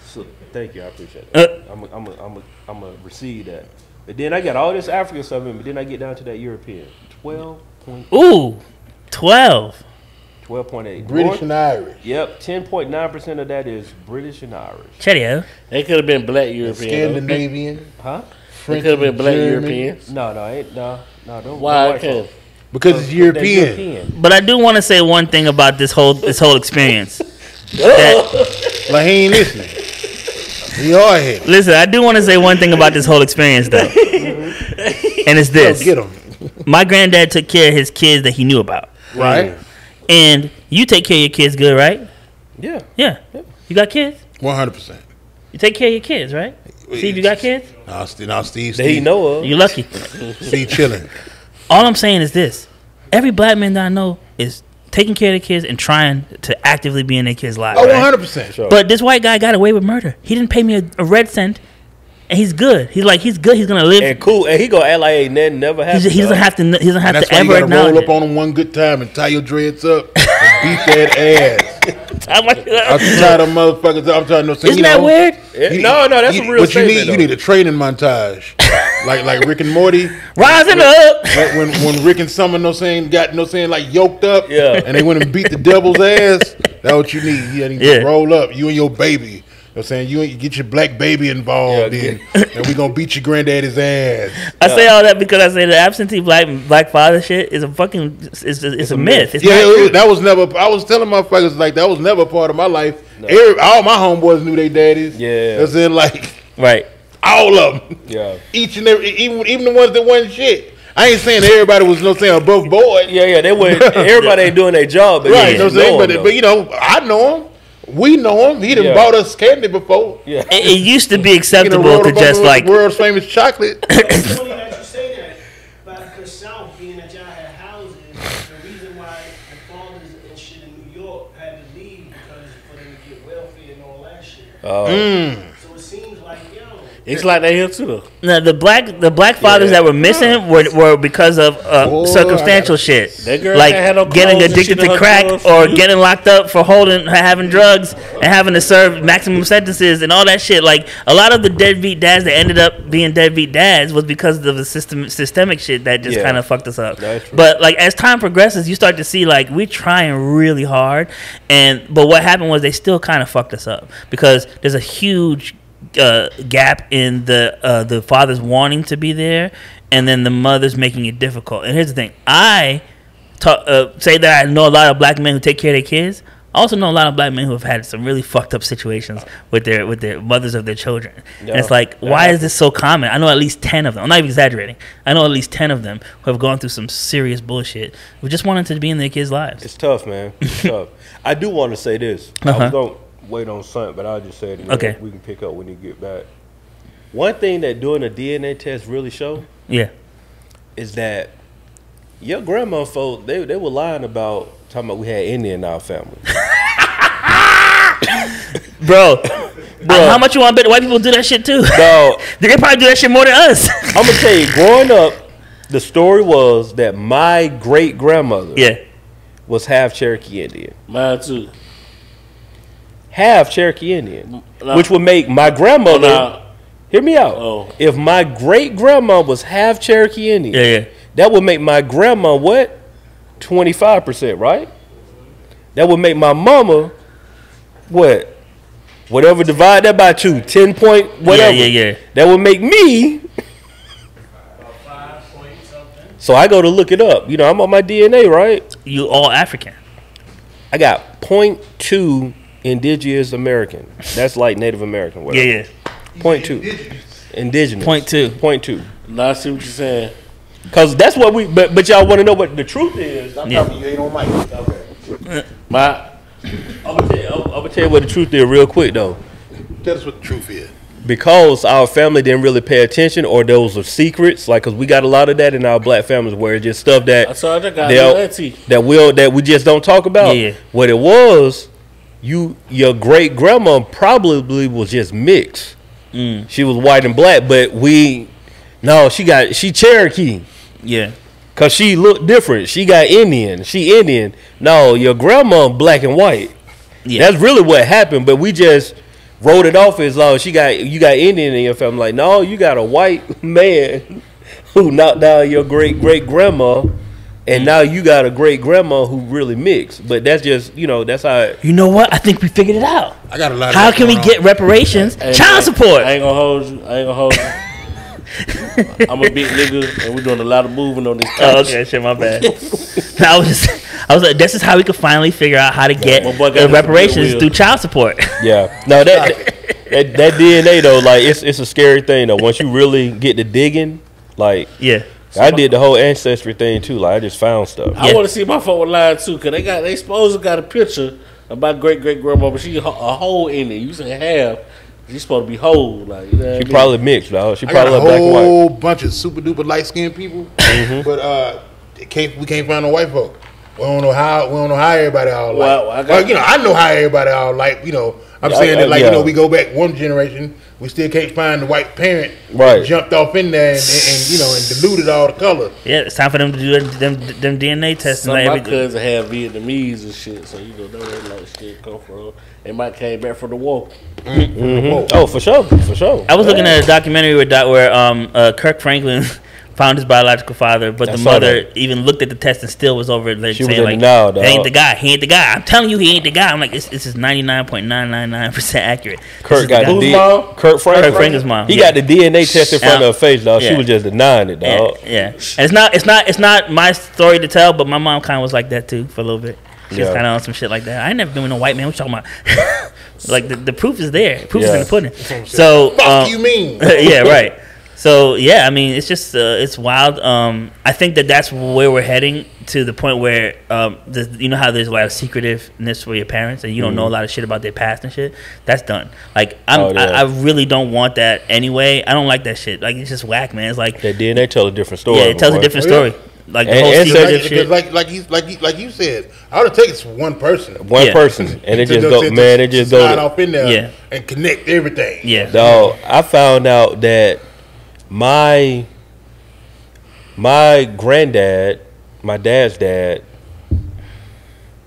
So, thank you, I appreciate that. I'm a receive that. But then I got all this African stuff in, but then I get down to that European. 12.8. 12.8. British and Irish. Yep, 10.9% of that is British and Irish. Cheerio. They could have been black European. Scandinavian. Huh? They French could have been and black German. Europeans. No, don't. Why don't I can't? Because it's European. But I do want to say one thing about this whole experience. That, Like he ain't listening. He hard headed. listen, I do want to say one thing about this whole experience though, and it's this: Get him. my granddad took care of his kids that he knew about, Right? and you take care of your kids, good, right? Yeah. Yeah. You got kids? 100%. You take care of your kids, right? Steve, you got kids? Now Steve. That he know of. You lucky. Steve chilling. All I'm saying is this: every black man that I know is taking care of their kids and trying to actively be in their kids' lives. Oh, right? 100%. Sure. But this white guy got away with murder. He didn't pay me a red cent, and he's good. He's good. He's gonna live. And cool, and he gonna act like ain't nothing never happened. He doesn't have to. He doesn't And have that's to why you ever gotta roll acknowledge up on him one good time and tie your dreads up and beat that ass. I'm tired of motherfuckers. I'm trying to say, Isn't that weird? No, that's a real What you need, statement, you need a training montage, like Rick and Morty. Rising up. When Rick and Summer like yoked up, Yeah. and they went and beat the devil's ass. That's what you need. You need Yeah. to roll up, you and your baby. You know what I'm saying? You get your black baby involved Yeah, and we gonna beat your granddaddy's ass. I say all that because I say the absentee black father shit is a fucking it's a myth. It's not true. That was never. I was telling motherfuckers like that was never part of my life. All my homeboys knew their daddies. Yeah. That's in like right. all of them. Yeah. Each and every, even the ones that wasn't shit. I ain't saying everybody was above board. Yeah, they went. Everybody ain't doing their job, but Right, yeah, know what I'm saying? know him, But you know, I know him. We know him. He done Yeah. bought us candy before. yeah. It used to be He done acceptable rolled to up just on like world's famous chocolate. It's funny that you say that, but because South, being that y'all had houses, the reason why the fathers and shit in New York had to leave because for them to get welfare and all that shit. So it seems like, yo, It's like they here too though. no, the black fathers that were missing were because of circumstantial shit, That girl like can't have no getting clothes and addicted shit in to her crack drawers. or getting locked up for having drugs and having to serve maximum sentences and all that shit. Like a lot of the deadbeat dads that ended up being deadbeat dads was because of the systemic shit that just Yeah. kind of fucked us up. That's true. But like as time progresses, you start to see like we're trying really hard, but what happened was they still kind of fucked us up because there's a huge gap in the fathers wanting to be there, and then the mothers making it difficult. And here's the thing: I say that I know a lot of black men who take care of their kids. I also know a lot of black men who have had some really fucked up situations with their mothers of their children. Yeah. And it's like, why is this so common? I know at least 10 of them. I'm not even exaggerating. I know at least 10 of them who have gone through some serious bullshit who just wanted to be in their kids' lives. It's tough, man. It's tough. I do want to say this. I was going to wait on something, but I'll just say it again. Okay. We can pick up when you get back. One thing that doing a DNA test really show Yeah. is that your grandma folk, they were lying about talking about we had Indian in our family. Bro, how much you want to bet the white people do that shit too? No, They probably do that shit more than us. I'm gonna tell you, growing up, the story was that my great grandmother Yeah. was half Cherokee Indian. Mine too. Half Cherokee Indian. No. Which would make my grandmother No. hear me out. Oh. If my great grandma was half Cherokee Indian, Yeah. that would make my grandma what? 25%, right? That would make my mama what? Whatever, divide that by 2, 10 point whatever. Yeah. That would make me. about 5 point something. So I go to look it up. You know, I'm on my DNA, right? You all African. I got 0.2 indigenous American. That's like Native American. Whatever. Yeah. Point 2. Indigenous. Point 2. Point 2. Now I see what you're saying. Because that's what we. But y'all want to know what the truth is. Yeah. You ain't on mic. Okay. My I'm gonna tell you what the truth is real quick though. Tell us what the truth is. Because our family didn't really pay attention, or those are secrets, like, because we got a lot of that in our black families, where it's just stuff I saw that guy auntie. that we just don't talk about. Yeah. What it was, your great grandma probably was just mixed. She was white and black, but she Cherokee. Yeah. Cause she looked different. She got Indian. She Indian. No, your grandma black and white. Yeah. That's really what happened. But we just wrote it off as you got Indian in your family. Like, no, you got a white man who knocked down your great grandma, and now you got a great grandma who really mixed. But that's just that's how. You know what? I think we figured it out. I got a lot. How can we get reparations? Child support. I ain't gonna hold you. I'm a big nigga, and we're doing a lot of moving on this couch. Oh, okay, shit, my bad. I was like, this is how we could finally figure out how to get my boy got the reparations this through child support. Yeah. No, that DNA though, like it's a scary thing though. Once you really get to digging, like Yeah. I did the whole ancestry thing too. Like I just found stuff. I want to see my phone line too, cause they supposed to got a picture of my great grandma, but she a hole in it. You say half. She's supposed to be whole, like, you know what I She mean? probably mixed, dog. She I got probably a black and white. whole bunch of super duper light skinned people, but we can't find no white folk. We don't know how everybody all like. Well, I know how everybody all like. I'm saying that like we go back one generation, we still can't find the white parent Right. jumped off in there and diluted all the color. Yeah, it's time for them to do them DNA tests Some and of my everything. cousins have Vietnamese and shit, so you know where like shit come from. They might came back from the war. Oh, for sure. I was looking at a documentary where Kirk Franklin found his biological father, but I the saw mother that. even looked at the test and still was over it, like, She was saying in like, denial, dog. "He ain't the guy. He ain't the guy. I'm telling you, he ain't the guy." I'm like, "This is 99.999% accurate." This is Kirk the got guy. the mom? Kirk Franklin. Kirk Franklin's mom. He Yeah. got the DNA test in front of her face, dog. She Yeah. was just denying it, dog. Yeah, and it's not my story to tell, but my mom kind of was like that too for a little bit. She was Yeah. kind of on some shit like that. I ain't never been with no white man. What you talking about? Like the proof is there. Proof is in Yeah. the pudding. So Fuck you mean? yeah, right. So yeah, I mean, it's just it's wild. I think that's where we're heading, to the point where you know how there's a lot of secretiveness for your parents, and you don't know a lot of shit about their past and shit. That's done. Like I really don't want that anyway. I don't like that shit. Like, it's just whack, man. It's like, That DNA tell a different story. yeah, it tells a boy. different Oh, yeah. story. Like the And- whole and secretive Because shit. like you said, all it takes is one person. One Yeah. person, and it just To- go, to- man. It to just slide go. off in there Yeah. and connect everything. Yeah. Dog, I found out that my granddad, my dad's dad,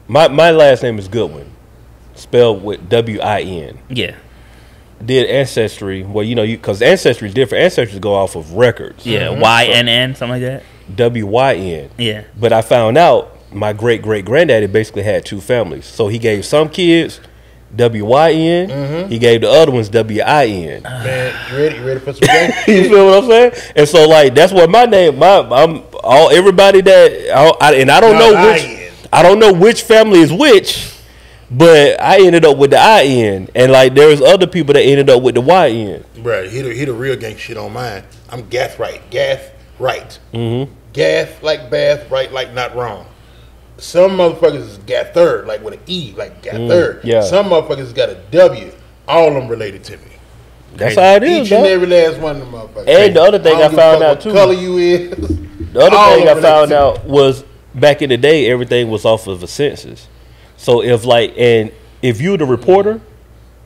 my last name is Goodwin, spelled with W-I-N. Yeah. Did Ancestry, well, because Ancestry is different. Ancestry go off of records. Yeah. YNN, something like that. W-Y-N. Yeah. But I found out my great-great-granddaddy basically had two families. So he gave some kids W-Y-N. He gave the other ones W-I-N. Man, you ready for some game? You feel what I'm saying? And so, like, that's what my name. I'm all everybody that I don't know which. I don't know which family is which, but I ended up with the I-N, and like there was other people that ended up with the Y-N. Bruh, he the real gang shit on mine. I'm Gath right. Gath like Bath, right like not wrong. Some motherfuckers is Gatherd, like with an E, like Gatherd. yeah. Some motherfuckers got a W. All of them related to me. That's how it is, Each and dog. every last one of them motherfuckers. And the other thing I don't give a found fuck out, what too. color you is. The other All thing of I them found related out was back in the day, everything was off of a census. So if you were the reporter,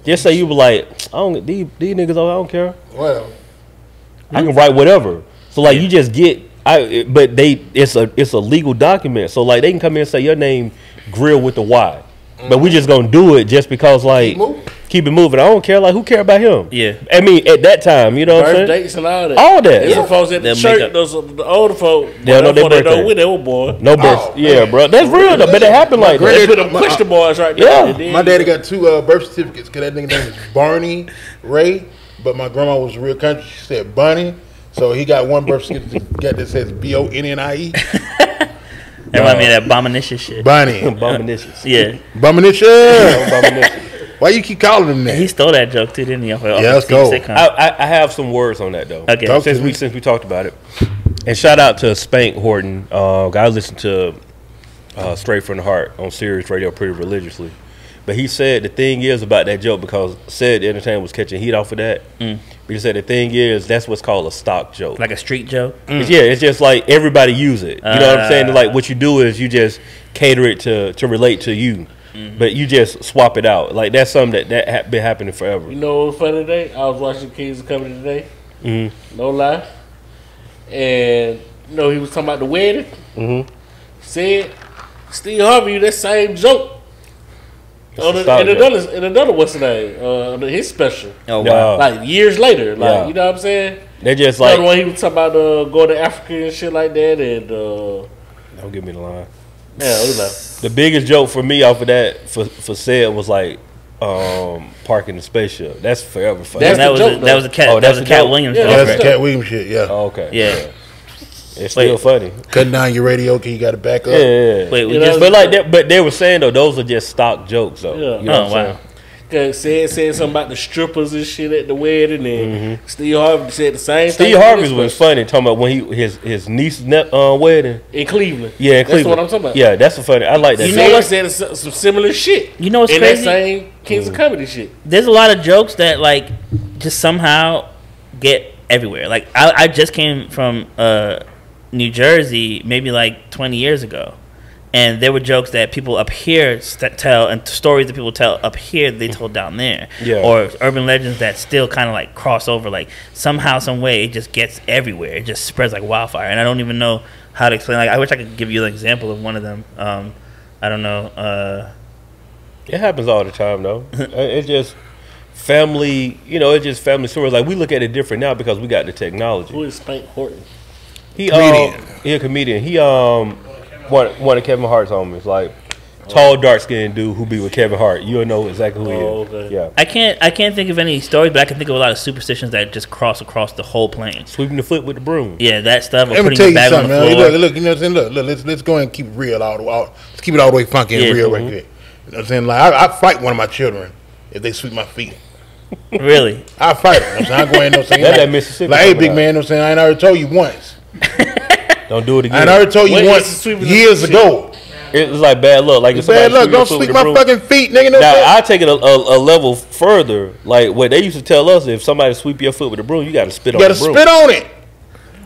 just say you were like, these niggas, I don't care. Well, I can write whatever. So like you just get, but it's a legal document. So like they can come in and say your name Grill with the Y, but we just gonna do it just because like keep it moving. I don't care. Like who care about him? Yeah. I mean at that time, you know what I'm Birth saying? dates and all that. All that. There's Yeah. some folks at the They'll church, make up- the older folk, They'll know their they birthday. know with their old boy. No birth. Oh, Yeah, man. bro. That's real though. But it happened like granddad- They that. put them question boys right Yeah. there. And then my daddy got two birth certificates because that nigga name is Barney Ray, but my grandma was real country. She said Bunny. So he got one birth certificate that says B-O-N-N-I-E. That remind me of that Bominicious shit. Bunny. Abominations. Yeah. Bumminition. Abominations. Why you keep calling him that? He stole that joke too, didn't he? Off of let's a go. sitcom. I have some words on that though. Okay. Talk to Since me. we talked about it, and shout out to Spank Horton. I listen to Straight from the Heart on Sirius Radio pretty religiously. But he said the thing is about that joke, because said the entertainer was catching heat off of that. But he said the thing is that's what's called a stock joke. Like a street joke. It's just like everybody use it. You know what I'm saying? Like what you do is you just cater it to relate to you, but you just swap it out. Like that's something that been happening forever. You know what was funny today? I was watching Kings of Comedy today. No lie. And you know he was talking about the wedding. Said Steve Harvey, that same joke. In another what's the name? His special. Oh Yeah. wow. Like years later. Like Yeah. you know what I'm saying? They just You know like the one he was talking about going to Africa and shit like that, and don't give me the line. yeah, it was like, The biggest joke for me off of that for said was like parking the spaceship. That's forever funny. That's that the was joke, that was a cat. Oh, that was that's a the Cat joke? Williams Yeah, joke. Yeah, that's that's the Cat Williams shit. Yeah, Oh, okay. Yeah. It's still Wait. funny. cutting down your radio, can you got to back up? Yeah. Wait, we You know, just But like that, but they were saying though, those are just stock jokes though. Yeah. You know Oh, what I'm wow. saying? cause said something about the strippers and shit at the wedding, and Steve Harvey said the same thing. Steve Harvey's was funny talking about when his niece's wedding. in Cleveland. Yeah, in That's Cleveland. what I'm talking about. Yeah, that's a funny. I like that. You know know what? said some similar shit. You know what's in crazy? that same Kings of Comedy shit. There's a lot of jokes that like just somehow get everywhere. Like I just came from New Jersey maybe like 20 years ago, and there were jokes that people up here tell, and stories that people tell up here that they told down there. Yeah. Or urban legends that still kind of like cross over. Like somehow, some way, it just gets everywhere. It just spreads like wildfire, and I don't even know how to explain. Like I wish I could give you an example of one of them. I don't know. It happens all the time though. It's just family. You know, it's just family stories. Like we look at it different now because we got the technology. Who is Spank Horton? He Comedian. he a comedian. He one of Kevin Hart's homies, like tall, dark skinned dude who be with Kevin Hart. You'll know exactly who he Oh, is. okay. Yeah. I can't think of any stories, but I can think of a lot of superstitions that just cross across the whole plane. Sweeping the foot with the broom. Yeah, that stuff. Or Let me putting tell your you bag on something, the man. floor. Look, you know what I'm saying? Look, let's go and keep it real let's keep it all the way funky and Yeah. real right there. You know what I'm saying? Like I fight one of my children if they sweep my feet. Really? I fight them. You know what I'm saying? I go in, you know what I'm saying? That's Like, that Mississippi like, hey, coming big out. man, you know what I'm saying? I ain't already told you once. Don't do it I again. ain't already told you Wait, it's once sweeping the years shit. ago. It's like bad luck. Like if Bad somebody luck. sweep your Don't foot sweep with my the broom. fucking feet, nigga. No, Now I take it a level further. Like what they used to tell us: if somebody sweep your foot with a broom, you got to spit you on gotta the broom. spit on it.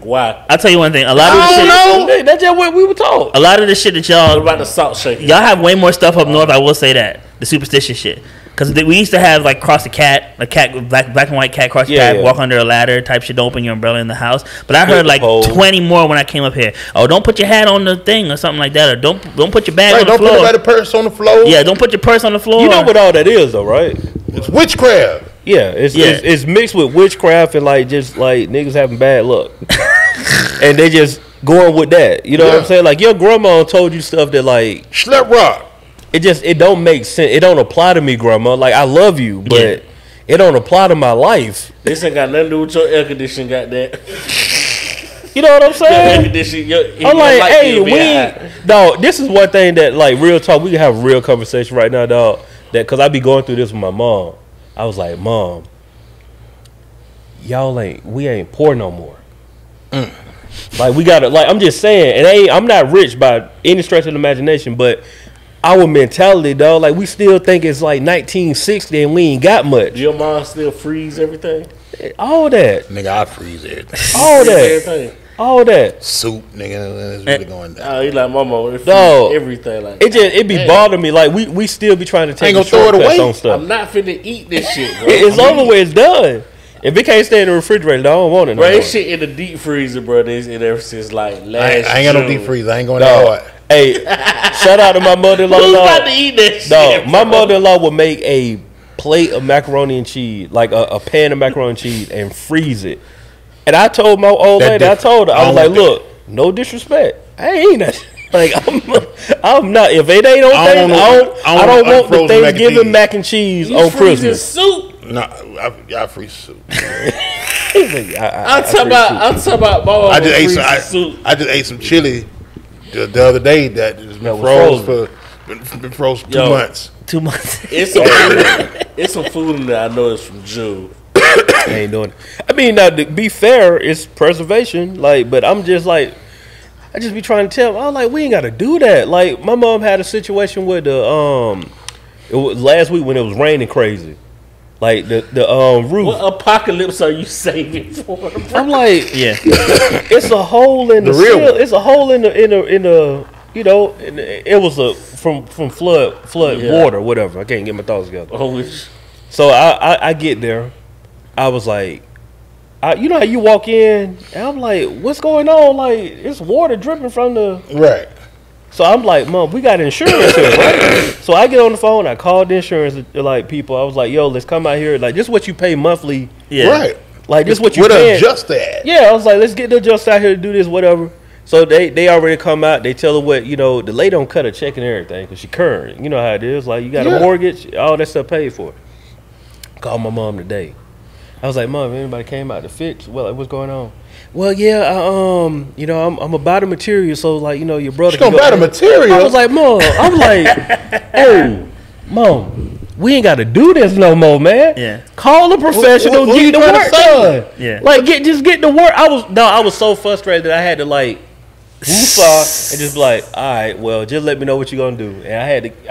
Why? I'll tell you one thing. A lot of I the don't shit, know. That's just what we were taught. a lot of the shit that What y'all about the salt shaker? have way more stuff up north. I will say that the superstitious shit. Because we used to have like cross a cat, black and white cat cross the Yeah, cat, yeah. walk under a ladder type shit. Don't open your umbrella in the house. But I heard the like pole. 20 more when I came up here. Oh, don't put your hat on the thing or something like that, or don't put your bag Right, on the don't put floor. nobody purse on the floor. Yeah, don't put your purse on the floor. You know what all that is, though, right? It's witchcraft. Yeah, it's Yeah. it's mixed with witchcraft and like just like niggas having bad luck, and they just going with that. You know what I'm Yeah. saying? Like your grandma told you stuff that like Schlep rock. it don't make sense. It don't apply to me, grandma. Like I love you, but Yeah. it don't apply to my life. This ain't got nothing to do with your air conditioning. Got that? You know what I'm Your air saying? conditioning. I'm like, hey, dog. This is one thing that like real talk. We can have a real conversation right now, dog. That because I be going through this with my mom. I was like, Mom, we ain't poor no more. Like we gotta, like I'm just saying, I'm not rich by any stretch of the imagination, but our mentality, dog, like we still think it's like 1960 and we ain't got much. Your mom still freeze everything. All that, Nigga, I freeze everything. all Freeze that, everything. all that. Soup, nigga, it's really going down. Oh, you like mama? It freeze Dog. everything. Like It be damn. bothering me. Like we still be trying to take Ain't the gonna throw it shortcuts away. on stuff. I'm not finna eat this shit, bro. It's over with. It's done. If it can't stay in the refrigerator, I don't want it. No Bro, more. this shit in the deep freezer, bro. This and ever since like last. I ain't got no June. deep freeze. I ain't going that Dog. hard. Hey, shout out to my mother-in-law. Who's dog. about to eat that Dog, shit? my bro? mother-in-law would make a plate of macaroni and cheese, like a pan of macaroni and cheese, and freeze it. And I told my old That lady, I told her, I was I like, don't look, no disrespect, I ain't that. Like I'm not. If it ain't on I don't things, want I don't want the unfrozen mac and Thanksgiving cheese. mac and cheese You on freezing Christmas. soup. No, I freeze soup. I'm talking about mama. I just ate freezing some. soup. I just ate some chili the other day that has been That was froze frozen. Been frozen 2 Yo. months. 2 months. It's some food in there. I know it's from Jude. I ain't doing it. I mean, now to be fair, it's preservation. Like, but I'm just like, I just be trying to tell. I'm like, we ain't got to do that. Like, my mom had a situation with the it was last week when it was raining crazy. Like the roof. What apocalypse are you saving for? I'm like, Yeah. it's a hole in the The real seal. one. It's a hole in the you know. It was from flood Yeah. water, whatever. I can't get my thoughts together. Oh, it's- So I get there. I was like, you know how you walk in, and I'm like, what's going on? Like, it's water dripping from the. Right. So I'm like, Mom, we got insurance here, right? So I get on the phone. I called the insurance like people. I was like, yo, let's come out here. Like, this is what you pay monthly. Yeah. Right. Like, this is what you What pay. adjust that? Yeah, I was like, let's get the adjuster out here to do this, whatever. So they already come out. They tell her what, you know, the lady don't cut a check and everything because she current. You know how it is. Like, you got Yeah. a mortgage, all that stuff paid for. Called my mom today. I was like, Mom, anybody came out to fix? Well, like, what's going on? Well, yeah, you know, I'm about the material, so like, you know, your brother. She gonna buy the material. I was like, Mom, I'm like, oh, Mom, we ain't got to do this no more, man. Yeah. Call a professional, What get you the trying to work say? done. Yeah. Like, just get the work. I was so frustrated that I had to like woosah and just be like, all right, well, just let me know what you're gonna do. And I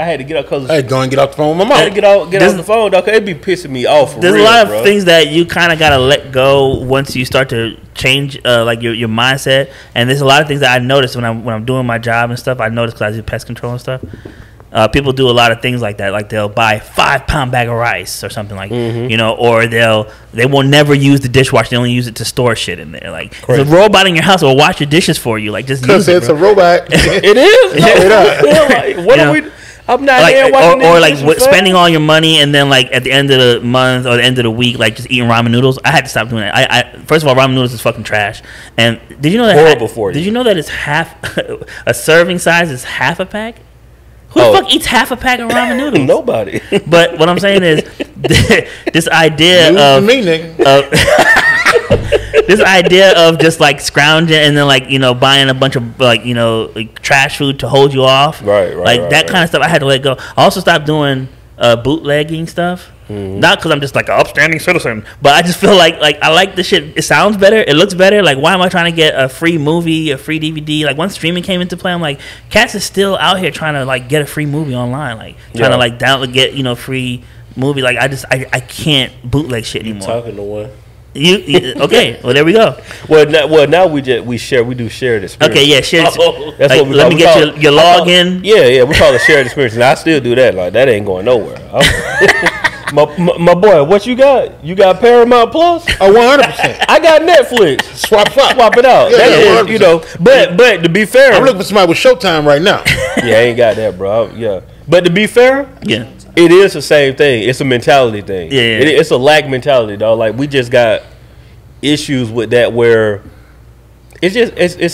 had to get up because Hey, go and get off the phone with my I had to mom. get off the phone, dog. 'Cause it be pissing me off. For There's real, a lot of bro. things that you kind of gotta let go once you start to change, like your mindset. And there's a lot of things that I notice when I'm doing my job and stuff. I notice because I do pest control and stuff. People do a lot of things like that. Like they'll buy a 5-pound bag of rice or something like, you know, or they will never use the dishwasher. They only use it to store shit in there. Like there's a robot in your house that will wash your dishes for you. Like just use Because it. it's Bro. a robot. It is. Like, what You are know, we? I'm not Like, there watching or these like dishes, fam. spending all your money and then like at the end of the month or the end of the week like just eating ramen noodles. I had to stop doing that. I first of all, ramen noodles is fucking trash. And did you know that Horrible for you. Did you know that it's half a serving size is half a pack? Who Oh. the fuck eats half a pack of ramen noodles? Nobody. But what I'm saying is this idea News of to me, nigga. this idea of just like scrounging and then like, you know, buying a bunch of like, you know, like trash food to hold you off. Right, Like right, that right. kind of stuff I had to let go. I also stopped doing bootlegging stuff. Mm-hmm. Not because I'm just like an upstanding citizen, but I just feel like I like the shit. It sounds better. It looks better. Like, why am I trying to get a free movie, a free DVD? Like, once streaming came into play, I'm like, cats is still out here trying to like get a free movie online, like trying Yeah. to like download, get, you know, free movie. Like, I can't bootleg shit anymore. Talking to one. You okay? Well, there we go. Now we do shared experience. Okay, yeah, share. Oh, That's like, what we let call- me we get call- your I call- login. Yeah, we call it shared experience, and I still do that. Like that ain't going nowhere. My boy, what you got? You got Paramount Plus? Oh, 100%. I got Netflix. Swap. Swap it out. Yeah, That yeah, is, you know. But to be fair, I'm looking for somebody with Showtime right now. yeah, I ain't got that, bro. Yeah, but to be fair, Yeah, it is the same thing. It's a mentality thing. Yeah. It's a lack mentality, dog. Like we just got issues with that where it's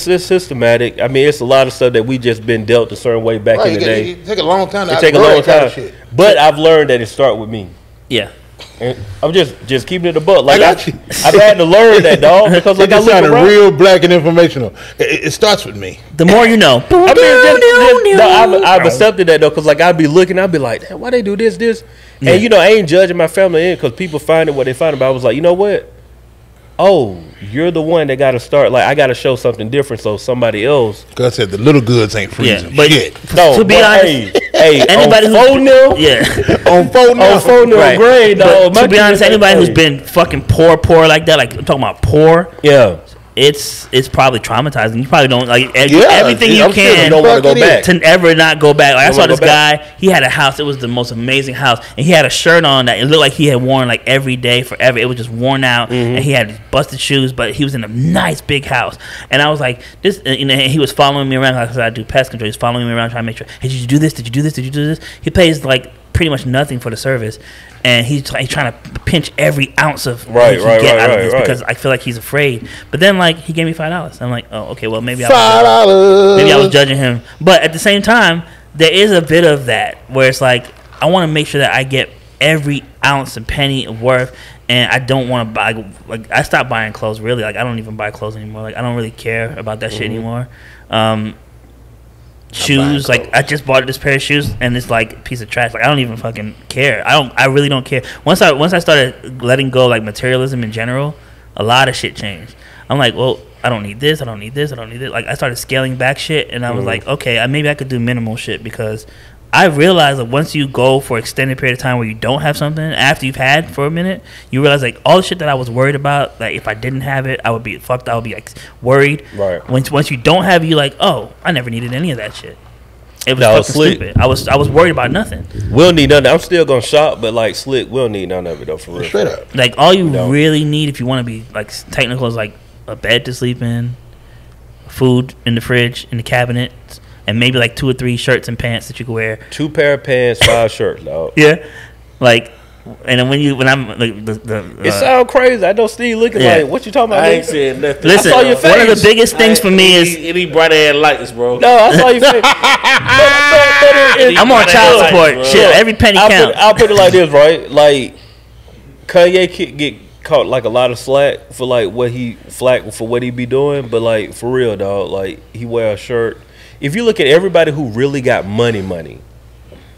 just systematic. I mean, it's a lot of stuff that we just been dealt a certain way back Right, in the day. it take a long time to It take a outgrow long that kind time, of shit. but I've learned that it start with me. yeah. And I'm just keeping it a buck. Like I got you. I've had to learn that, dog, because like It I just look sounded around. real black and informational. It starts with me. The more you know. I mean, I've accepted that though, because like I'd be looking, I'd be like, damn, why they do this, Yeah. and you know, I ain't judging my family in because people find it what they find it. But I was like, you know what? Oh, you're the one that got to start. Like I got to show something different, so somebody else. Because I said the little goods ain't Yeah, freezing. but Shit. No, to be but honest, hey, anybody on who's phone nil, yeah. On phone now. on phone nil Right. grade, But dog. to be honest, anybody who's been fucking poor like that, like I'm talking about poor, yeah, it's probably traumatizing. You probably don't like Yeah, everything you I'm sure can you don't want to go Fuck it back. to ever not go back. Like I Don't saw wanna this go back. guy. He had a house. It was the most amazing house, and he had a shirt on that it looked like he had worn like every day forever. It was just worn out, and he had busted shoes, but he was in a nice big house. And I was like, this. You know, and he was following me around because I do pest control. He's following me around trying to make sure. Hey, did you do this? Did you do this? Did you do this? He pays like pretty much nothing for the service, and he's trying to pinch every ounce of what he can get out of this because I feel like he's afraid. But then like he gave me $5. I'm like, oh okay, well maybe I was judging him. But at the same time, there is a bit of that where it's like I want to make sure that I get every ounce and penny of worth, and I don't want to buy. Like I stopped buying clothes. Really, like I don't even buy clothes anymore. Like I don't really care about that shit anymore. shoes. Like I just bought this pair of shoes and it's like a piece of trash. Like I don't even fucking care. I really don't care. Once I started letting go like materialism in general, a lot of shit changed. I'm like, well, I don't need this. I don't need this. I don't need it. Like I started scaling back shit, and I was like, okay, maybe I could do minimal shit because I realized that once you go for extended period of time where you don't have something after you've had for a minute, you realize like all the shit that I was worried about, like if I didn't have it, I would be fucked. I would be like worried. Right. Once you don't have it, you're like, oh, I never needed any of that shit. It was fucking stupid. I was worried about nothing. We don't need none. I'm still gonna shop, but like Slick, we don't need none of it though. For real. Straight up. Like all you really need if you want to be like technical is like a bed to sleep in, food in the fridge, in the cabinet, and maybe like 2 or 3 shirts and pants that you can wear. 2 pair of pants, 5 shirts, dog. Yeah, like, and then when I'm like It sound crazy. I know Steve looking like, what you talking about? I ain't saying nothing. Listen, I saw your one of the face. biggest things for me is any bright ass lights, bro. No, I saw your face. I'm on child support. Bro. Shit, every penny counts. I'll put it like this, right? Like Kanye get caught like a lot of slack for like what he be doing, but like for real, dog, like he wear a shirt. If you look at everybody who really got money,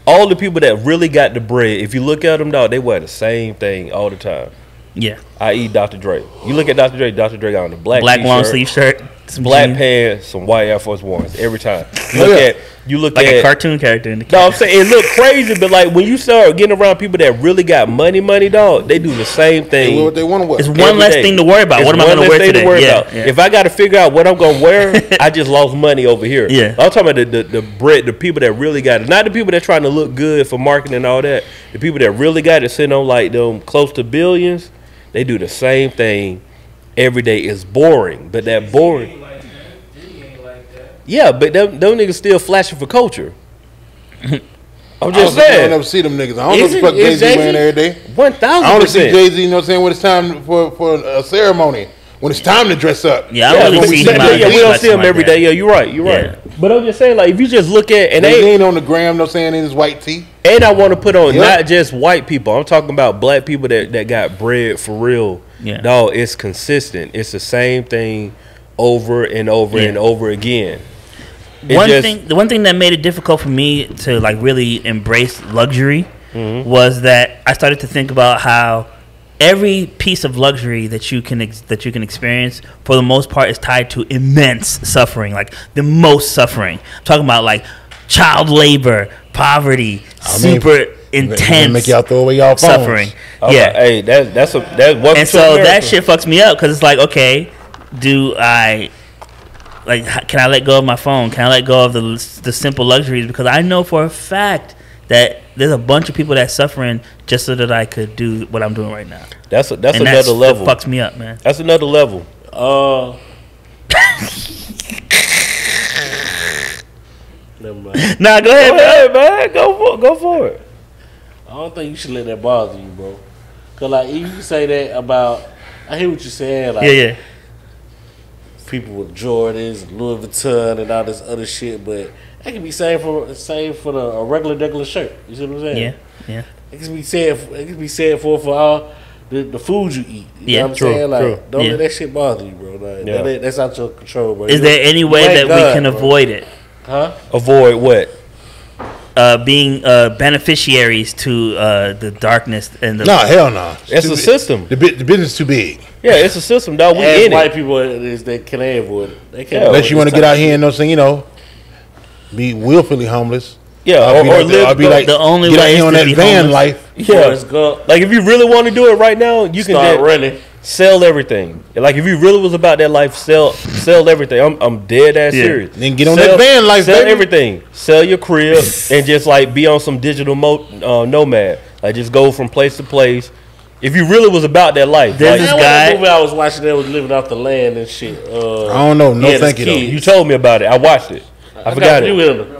all the people that really got the bread, if you look at them, dog, they wear the same thing all the time. Yeah, I.e. Dr. Dre. You look at Dr. Dre got on the black long sleeve shirt, some black jeans. pants, some white Air Force Ones every time. You look like at a cartoon character in the No, I'm saying it look crazy, but like when you start getting around people that really got money, dog, they do the same They thing. wear what they want to wear. It's one less thing to worry about. It's What am I one going to less wear thing today? about. Yeah. If I got to figure out what I'm going to wear, I just lost money over here. Yeah. I'm talking about the people that really got it, not the people that trying to look good for marketing and all that. The people that really got it, sitting on like them close to billions, they do the same thing every day. It's boring, but that boring. Yeah, but them niggas still flashing for culture. I'm just saying. I never see them niggas. I don't know what the fuck Is Jay-Z Jay-Z? wearing every day. 1,000%. I only see Jay-Z, you know what I'm saying, when it's time for a ceremony. When it's time to dress up. Yeah, I don't really see him out we don't see him like every that. day. Yeah, you're right. You're right. But I'm just saying, like, if you just look at and He ain't on the gram, you know what I'm saying, in his white tee. and I want to put on not just white people. I'm talking about black people that got bread for real. Yeah. No, it's consistent. It's the same thing over and over and over again. The one thing that made it difficult for me to like really embrace luxury was that I started to think about how every piece of luxury that you can experience for the most part is tied to immense suffering, like the most suffering. I'm talking about like child labor, poverty, super intense make y'all throw away y'all phones. suffering. Yeah, hey, that's what. And so that shit fucks me up because it's like, okay, do I like? Can I let go of my phone? Can I let go of the simple luxuries? Because I know for a fact that there's a bunch of people that's suffering just so that I could do what I'm doing right now. That's And another level. That fucks me up, man. That's another level. Never mind. Nah, go ahead, man. Go for it. I don't think you should let that bother you, bro. Cause like you say that about, I hear what you're saying. Like, Yeah. people with Jordans, Louis Vuitton, and all this other shit, but that can be same for a regular shirt. You see what I'm saying? Yeah. It can be said for all the food you eat. You know what I'm saying? Like, don't Yeah. let that shit bother you, bro. Like, that's out your control, bro. Is there any way that we can avoid it? Huh? Avoid what? Being beneficiaries to the darkness and the No, hell no. It's a system. The business too big. Yeah, it's a system, dog. We As in white it. people they can avoid it. They can't. Unless you want to get out here and, you know, be willfully homeless. Yeah, or live. the only get out way here is on to that be van homeless. life. Yeah, like if you really want to do it right now, you can start just running. sell everything. Like if you really was about that life, sell everything. I'm dead ass serious. Then get on that van life, sell baby. everything. Sell your crib and just like be on some digital nomad. Like just go from place to place. If you really was about that life, There's like, this Man, what guy- that movie I was watching that was living off the land and shit. I don't know. No, yeah, thank this you, though. kid. you told me about it. I watched it. I forgot you it. with him.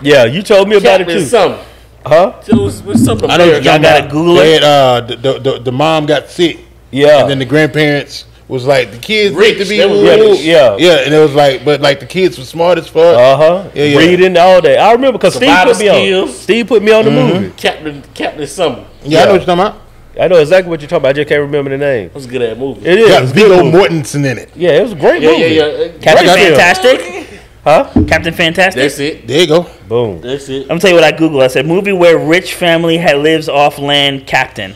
Yeah, you told me about it Captain too. something. Huh? It was something. I know American. Y'all gotta Google it. They had, the mom got sick. Yeah. And then the grandparents was like, the kids Rich. need to be They was woo-woo. rich. Yeah. And it was like, but like the kids were smart as fuck. Yeah. Reading all day. I remember because Steve Survival put me on. skills. Steve put me on the movie. Captain something. Yeah, I know what you're talking about. I know exactly what you're talking about. I just can't remember the name. I was good at that movie. It is. Got It's a big good old movie. Mortensen in it. Yeah, it was a great movie. Yeah. Captain Great film. Fantastic. Huh? Captain Fantastic. That's it. There you go. Boom. That's it. I'm gonna tell you what I googled. I said movie where rich family lives off land captain.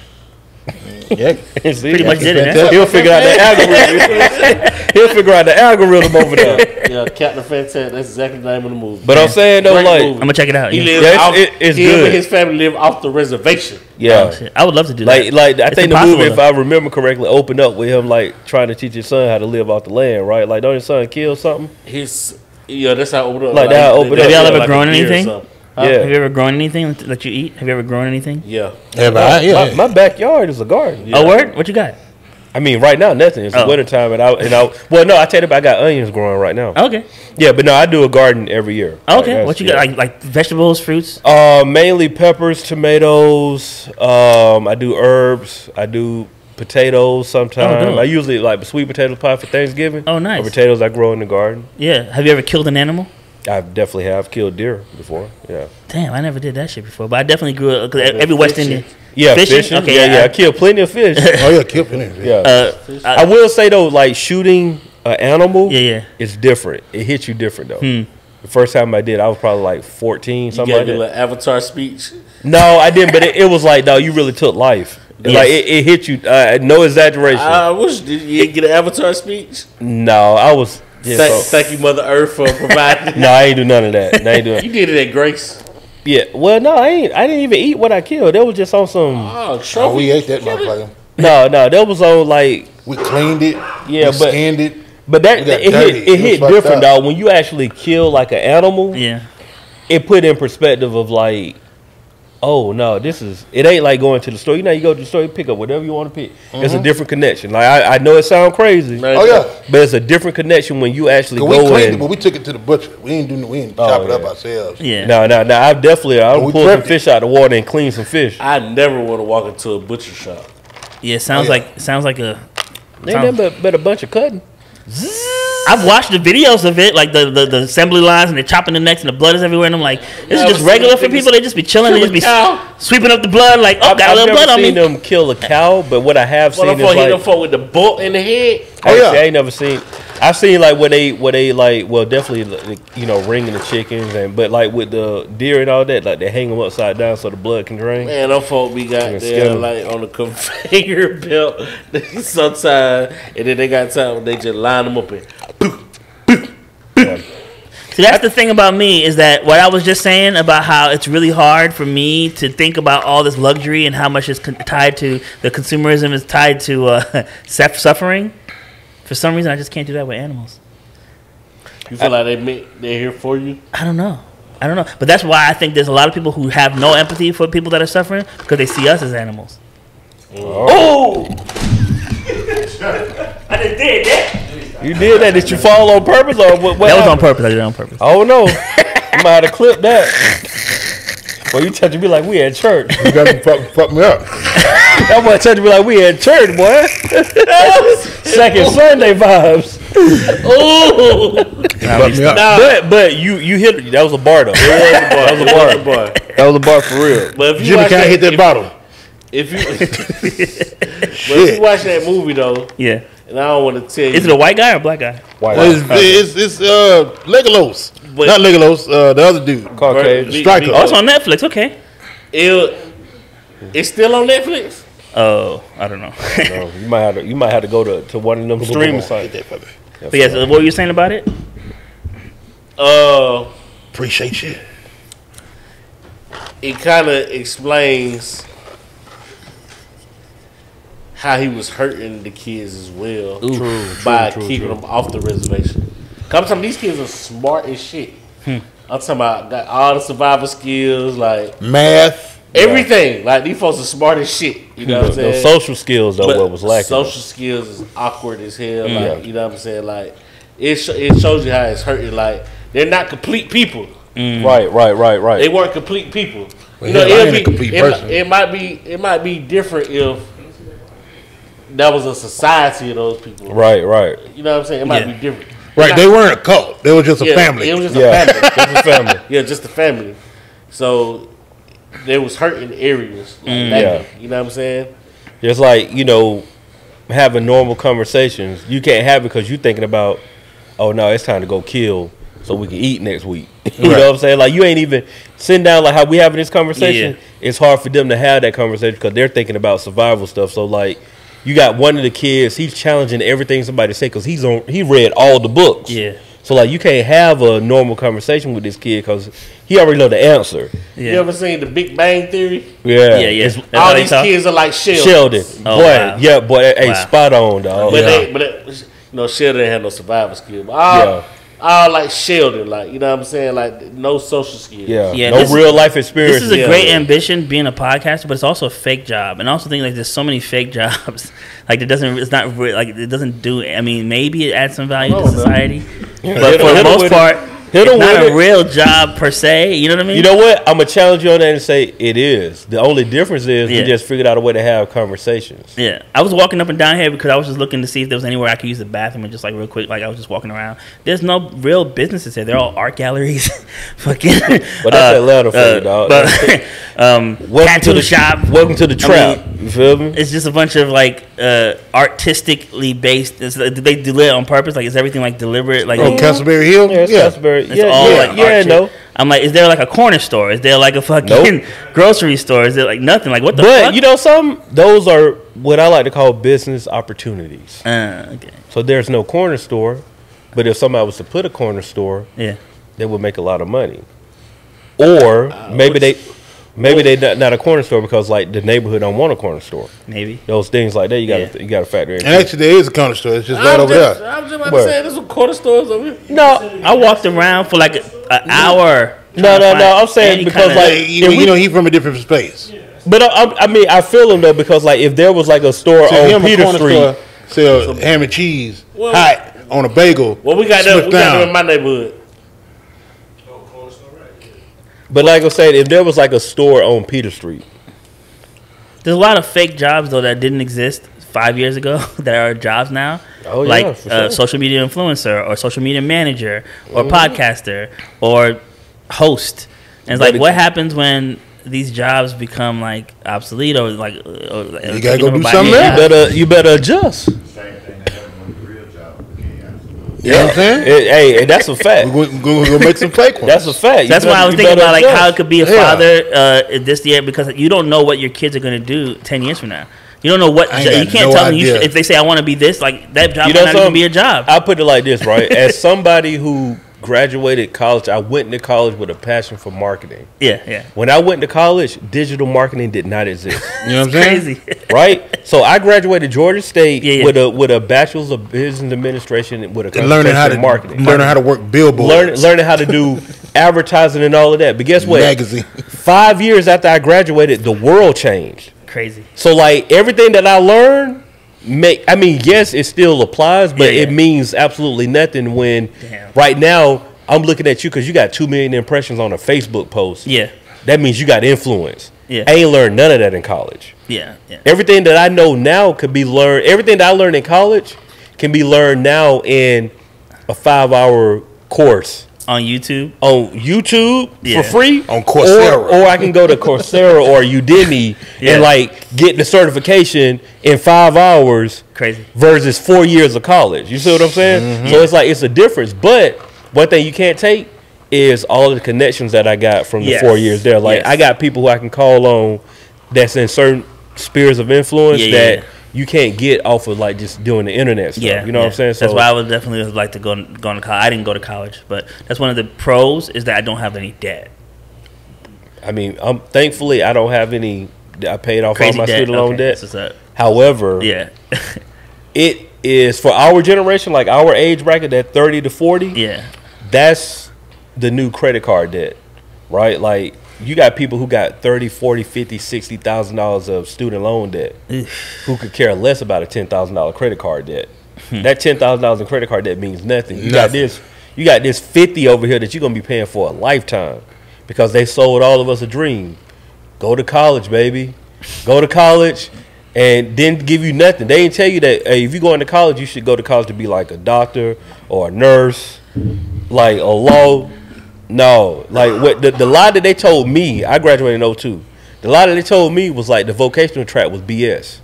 Yeah. Pretty much did it. Huh? Fantastic. He'll figure out the algorithm. He'll figure out the algorithm over there. Yeah, Captain Fantastic. That's exactly the name of the movie. But I'm saying though, Great like, movie. I'm gonna check it out. He Yeah. lives Yeah, off. it's him good. and his family live off the reservation. yeah. Oh, shit. I would love to do that. Like I It's think the impossible, movie, if though. I remember correctly, opened up with him like trying to teach his son how to live off the land, right? Like, don't his son kill something? That's how it opened up. Like that, open up. Have y'all yeah, ever like grown a deer or anything? something. Yeah. Have you ever grown anything that you eat? Have you ever grown anything? Yeah. Yeah. My backyard is a garden. Yeah. Oh, word? What you got? I mean, right now nothing. It's the Oh. wintertime, and I well, no, I tell you, about I got onions growing right now. Okay. Yeah, but no, I do a garden every year. Okay. Like, What you that's- got? Like vegetables, fruits? Mainly peppers, tomatoes. I do herbs. I do potatoes sometimes. dope. I usually like sweet potato pie for Thanksgiving. Oh, nice. Or potatoes I grow in the garden. Yeah. Have you ever killed an animal? I definitely have killed deer before. Yeah. Damn, I never did that shit before. But I definitely grew up. Cause every West fishing. Indian. Yeah, Fishing? fishing. Okay, yeah, yeah. I killed plenty of fish. Oh yeah, kill it. Yeah. I will say though, like shooting an animal, Yeah. it's different. It hits you different though. The first time I did, I was probably like 14, You something gave like me a that. little Avatar speech. No, I didn't, but it was like, no, you really took life. Yes. Like it hit you. No exaggeration. I wish you didn't get an Avatar speech. No, I was. Yeah, Thank you, Mother Earth, for providing. no, I ain't do none of that. I ain't doing. You did it at Grace. Yeah, well, no, I ain't. I didn't even eat what I killed. That was just on some. Oh, Oh, trophy. we ate that motherfucker. No, that was on like. We cleaned it. Yeah, we but- skinned it. But that We got it dirty. hit It was hit fucked different, up. dog. When you actually kill like an animal, Yeah. it put in perspective of like, oh no, this is. It ain't like going to the store. You know, you go to the store, you pick up whatever you want to pick. It's a different connection. Like I know it sounds crazy, Oh yeah. but it's a different connection when you actually 'Cause we go cleaned it, in. but we took it to the butcher. We didn't chop it up ourselves. Yeah. No, I've definitely I we pulled some prepped it. fish out of the water and cleaned some fish. I never want to walk into a butcher shop. Yeah. Sounds Oh, yeah. like a. Ain't nothing but a bunch of cutting. I've watched the videos of it, like the assembly lines, and they're chopping the necks, and the blood is everywhere. And I'm like, this is I've just regular seen for people. They just be chilling, they just be cow. sweeping up the blood, like, oh, got a I've little never blood on me. seen them kill a cow, but what I have Well, seen I'm is hit them like. for with the bolt in the head. Oh, yeah. I ain't never seen. I've seen like where they like, well, definitely ringing the chickens but like with the deer and all that, like they hang them upside down so the blood can drain. Man, them folk be got Nigga there skin 'em. like on the conveyor belt sometimes, and then they got time when they just line them up and See, that's the thing about me is that what I was just saying about how it's really hard for me to think about all this luxury and how much is tied to the consumerism is tied to suffering. For some reason, I just can't do that with animals. you feel like they're here for you. I don't know. But that's why I think there's a lot of people who have no empathy for people that are suffering because they see us as animals. Oh! I just did that. You did that? Did you fall on purpose or what? That was on happened? purpose. I did it on purpose. Oh no! You might have to clip that. Well, you touching me like we at church. You got to fuck me up. That boy touching me like we at church, boy. Second Sunday vibes. Ooh, Fuck me up. But you hit it. That was a bar though. That was a bar. boy. That was a bar for real. But if you Jimmy watch can't hit that bottle. If you, but if you watch that movie though, Yeah. and I don't want to tell you, Is it a white guy or a black guy? White It's Legolas. But- Not Legolas. The other dude. Caucasian. Striker. Oh, it's on Netflix. Okay. it's still on Netflix. Oh, I don't know. No, you might have to go to one of them streaming sites. Hit that for me. But yes, what were you saying about it? Appreciate you. It kind of explains how he was hurting the kids as well by keeping them off the reservation. I'm talking, these kids are smart as shit. I'm talking about got all the survival skills, like Math. everything. Like these folks are smart as shit. You know what I'm saying? Those social skills though, But what was lacking. social skills is awkward as hell. Like you know what I'm saying? Like it shows you how it's hurting. Like they're not complete people. Right. They weren't complete people. Well, You know, hell, I it'll ain't a be- complete it, person. it might be different if that was a society of those people. Right. You know what I'm saying? It might Yeah. be different. Right. They weren't a cult. They were just a Yeah, family. It was just Yeah. a family. That's a family. Yeah, just a family. So there was hurting areas. Like Yeah. You know what I'm saying? Just like, having normal conversations. You can't have it because you're thinking about, oh no, it's time to go kill so we can eat next week. You know what I'm saying? Like, you ain't even sitting down like how we having this conversation. Yeah. It's hard for them to have that conversation because they're thinking about survival stuff. So, like, you got one of the kids, he's challenging everything somebody say because he read all the books. Yeah. So, like, you can't have a normal conversation with this kid because he already know the answer. Yeah. You ever seen The Big Bang Theory? Yeah. Yeah, yeah. It's- That's how All they these talk? kids are like Sheldon. Sheldon. Oh, boy, wow. yeah, boy, hey, Wow. spot on, dog. But Yeah. Sheldon didn't have no survival skill. But all like Sheldon, like, you know what I'm saying? Like, no social skills. Yeah. Yeah, No this- real life experience. This is a Yeah. great ambition, being a podcaster, but it's also a fake job. And I also think like there's so many fake jobs. Like it's not like it doesn't do. I mean, maybe it adds some value to society, but for the most part, Hit it's 'em not with a it. real job per se. You know what I mean? You know what? I'm gonna challenge you on that and say it is. The only difference is Yeah. we just figured out a way to have conversations. Yeah, I was walking up and down here because I was just looking to see if there was anywhere I could use the bathroom and just like real quick, like I was just walking around. There's no real businesses here. They're all art galleries, fucking. But that's Atlanta for you, dog. But Welcome tattoo to the shop. Welcome to the trap. You feel me? It's just a bunch of like artistically based. Do they do it on purpose? Like is everything like deliberate? Like Oh, Castleberry Hill? Yeah, it's Castleberry. it's Yeah, all yeah, like yeah, art shit. no. I'm like, is there like a corner store? Is there like a fucking Nope. grocery store? Is there like nothing? Like what the But fuck? you know something? Those are what I like to call business opportunities. Okay. So there's no corner store, but if somebody was to put a corner store, Yeah. they would make a lot of money. Or maybe they not a corner store because like the neighborhood don't want a corner store. Maybe. Those things like that you got to Yeah. you got to factor in. And actually, there is a corner store. It's just right over there. I was just about Where? to say, there's some quarter stores over here. No, I walked around for like an hour. No, trying to no, find no, I'm saying any because, kinda- like, Hey, you know, he's from a different space. but I mean I feel them though because like if there was like a store To on him, a Peter corner Street, store sell ham and cheese Well- hot on a bagel. Well, we got Smith that. We got Down. them in my neighborhood. but like I said, if there was like a store on Peter Street, There's a lot of fake jobs though that didn't exist 5 years ago that are jobs now. Oh, yeah, like for sure. social media influencer or social media manager or Mm-hmm. podcaster or host. And it's But like, what happens when these jobs become like obsolete or like You gotta go do something else. you better adjust. Same thing that happened with the real job. We can't answer. You know what I'm saying? Hey, that's a fact. We're going to make some fake ones. That's a fact. You That's why better- I was you thinking better about like adjust. how it could be a Yeah. father this year because you don't know what your kids are going to do 10 years from now. You don't know what I ain't you got can't no tell them idea. if they say I want to be this, like that job You might know not even something? be a job. I'll put it like this, right? As somebody who graduated college, I went to college with a passion for marketing. Yeah. When I went to college, digital marketing did not exist, You know what I'm saying? Crazy. right? So I graduated Georgia State Yeah. with a bachelor's of business administration and with a And learning how concentration to in marketing. learning how to work billboards, Learning how to do advertising and all of that. But guess what? magazine. 5 years after I graduated, the world changed. Crazy. So like everything that I learned, yes, it still applies, but Yeah. it means absolutely nothing when Damn. right now I'm looking at you because you got 2 million impressions on a Facebook post. Yeah. That means you got influence. Yeah. I ain't learned none of that in college. Yeah. Everything that I know now could be learned. Everything that I learned in college can be learned now in a 5-hour course On YouTube. on YouTube Yeah. for free On Coursera. or I can go to Coursera or Udemy Yeah. and like get the certification in 5 hours Crazy. versus 4 years of college. You see what I'm saying? So it's like it's a difference. But one thing you can't take is all of the connections that I got from the Yes. 4 years there. Like Yes. I got people who I can call on that's in certain spheres of influence Yeah, that yeah. you can't get off of like just doing the internet stuff. Yeah. You know what I'm saying? That's why I would definitely like to go to college. I didn't go to college, but that's one of the pros is that I don't have any debt. I mean, thankfully I don't have any. I paid off Crazy all my debt. student loan Okay, debt. that's what's up. However, Yeah. it is for our generation, like our age bracket, that 30 to 40. Yeah. That's the new credit card debt, right? Like you got people who got 30, 40, 50, $60,000 of student loan debt who could care less about a $10,000 credit card debt. That $10,000 in credit card debt means nothing. You got this 50 over here that you're going to be paying for a lifetime because they sold all of us a dream. Go to college, baby. Go to college and didn't give you nothing. They didn't tell you that hey, if you go into college, you should go to college to be like a doctor or a nurse, like a law. No, like what the lie that they told me, I graduated in 02. The lie that they told me was like the vocational track was BS.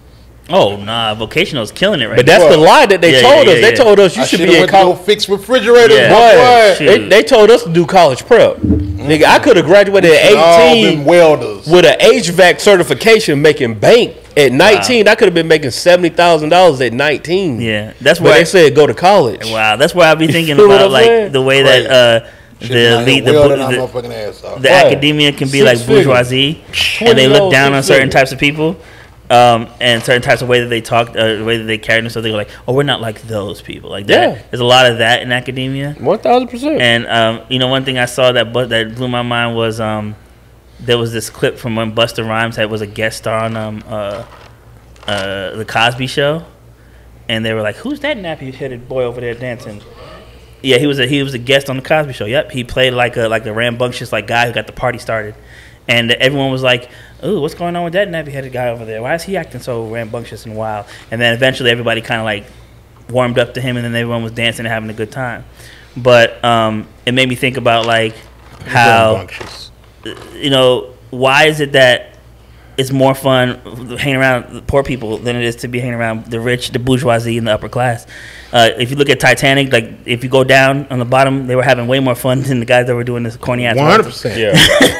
Oh nah, vocational's killing it right But that's now. the lie that they Yeah, told yeah, us. yeah, They told us you I should should be have in went to go college. fix refrigerators. Yeah. boy. Shoot. They told us to do college prep. Nigga, I could have graduated Should all at been 18 welders. with an HVAC certification, making bank. At 19, I could have been making $70,000 at 19. Yeah, that's But why. they said go to college. Wow, that's why I be thinking feel what about I'm like saying? the way Crazy. that Should've been out here the welding our the, motherfucking ass off. the Right. academia can be 6 like figures. bourgeoisie, and they 20 look down on six certain figures. types of people, and certain types of way that they talk, the way that they carry themselves. They go like, "Oh, we're not like those people." Like that. Yeah. There's a lot of that in academia. 1,000%. And you know, one thing I saw that blew my mind was there was this clip from when Busta Rhymes was a guest star on the Cosby Show, and they were like, "Who's that nappy-headed boy over there dancing?" Yeah, he was a guest on the Cosby Show. Yep, he played like a rambunctious guy who got the party started, and everyone was like, "Ooh, what's going on with that nappy-headed guy over there? Why is he acting so rambunctious and wild?" And then eventually everybody kind of like warmed up to him, and then everyone was dancing and having a good time. But it made me think about like how, Rambunctious. you know, why is it that it's more fun hanging around the poor people than it is to be hanging around the rich, the bourgeoisie, and the upper class? If you look at Titanic, like if you go down on the bottom, they were having way more fun than the guys that were doing this corny ass. 100%. Yeah.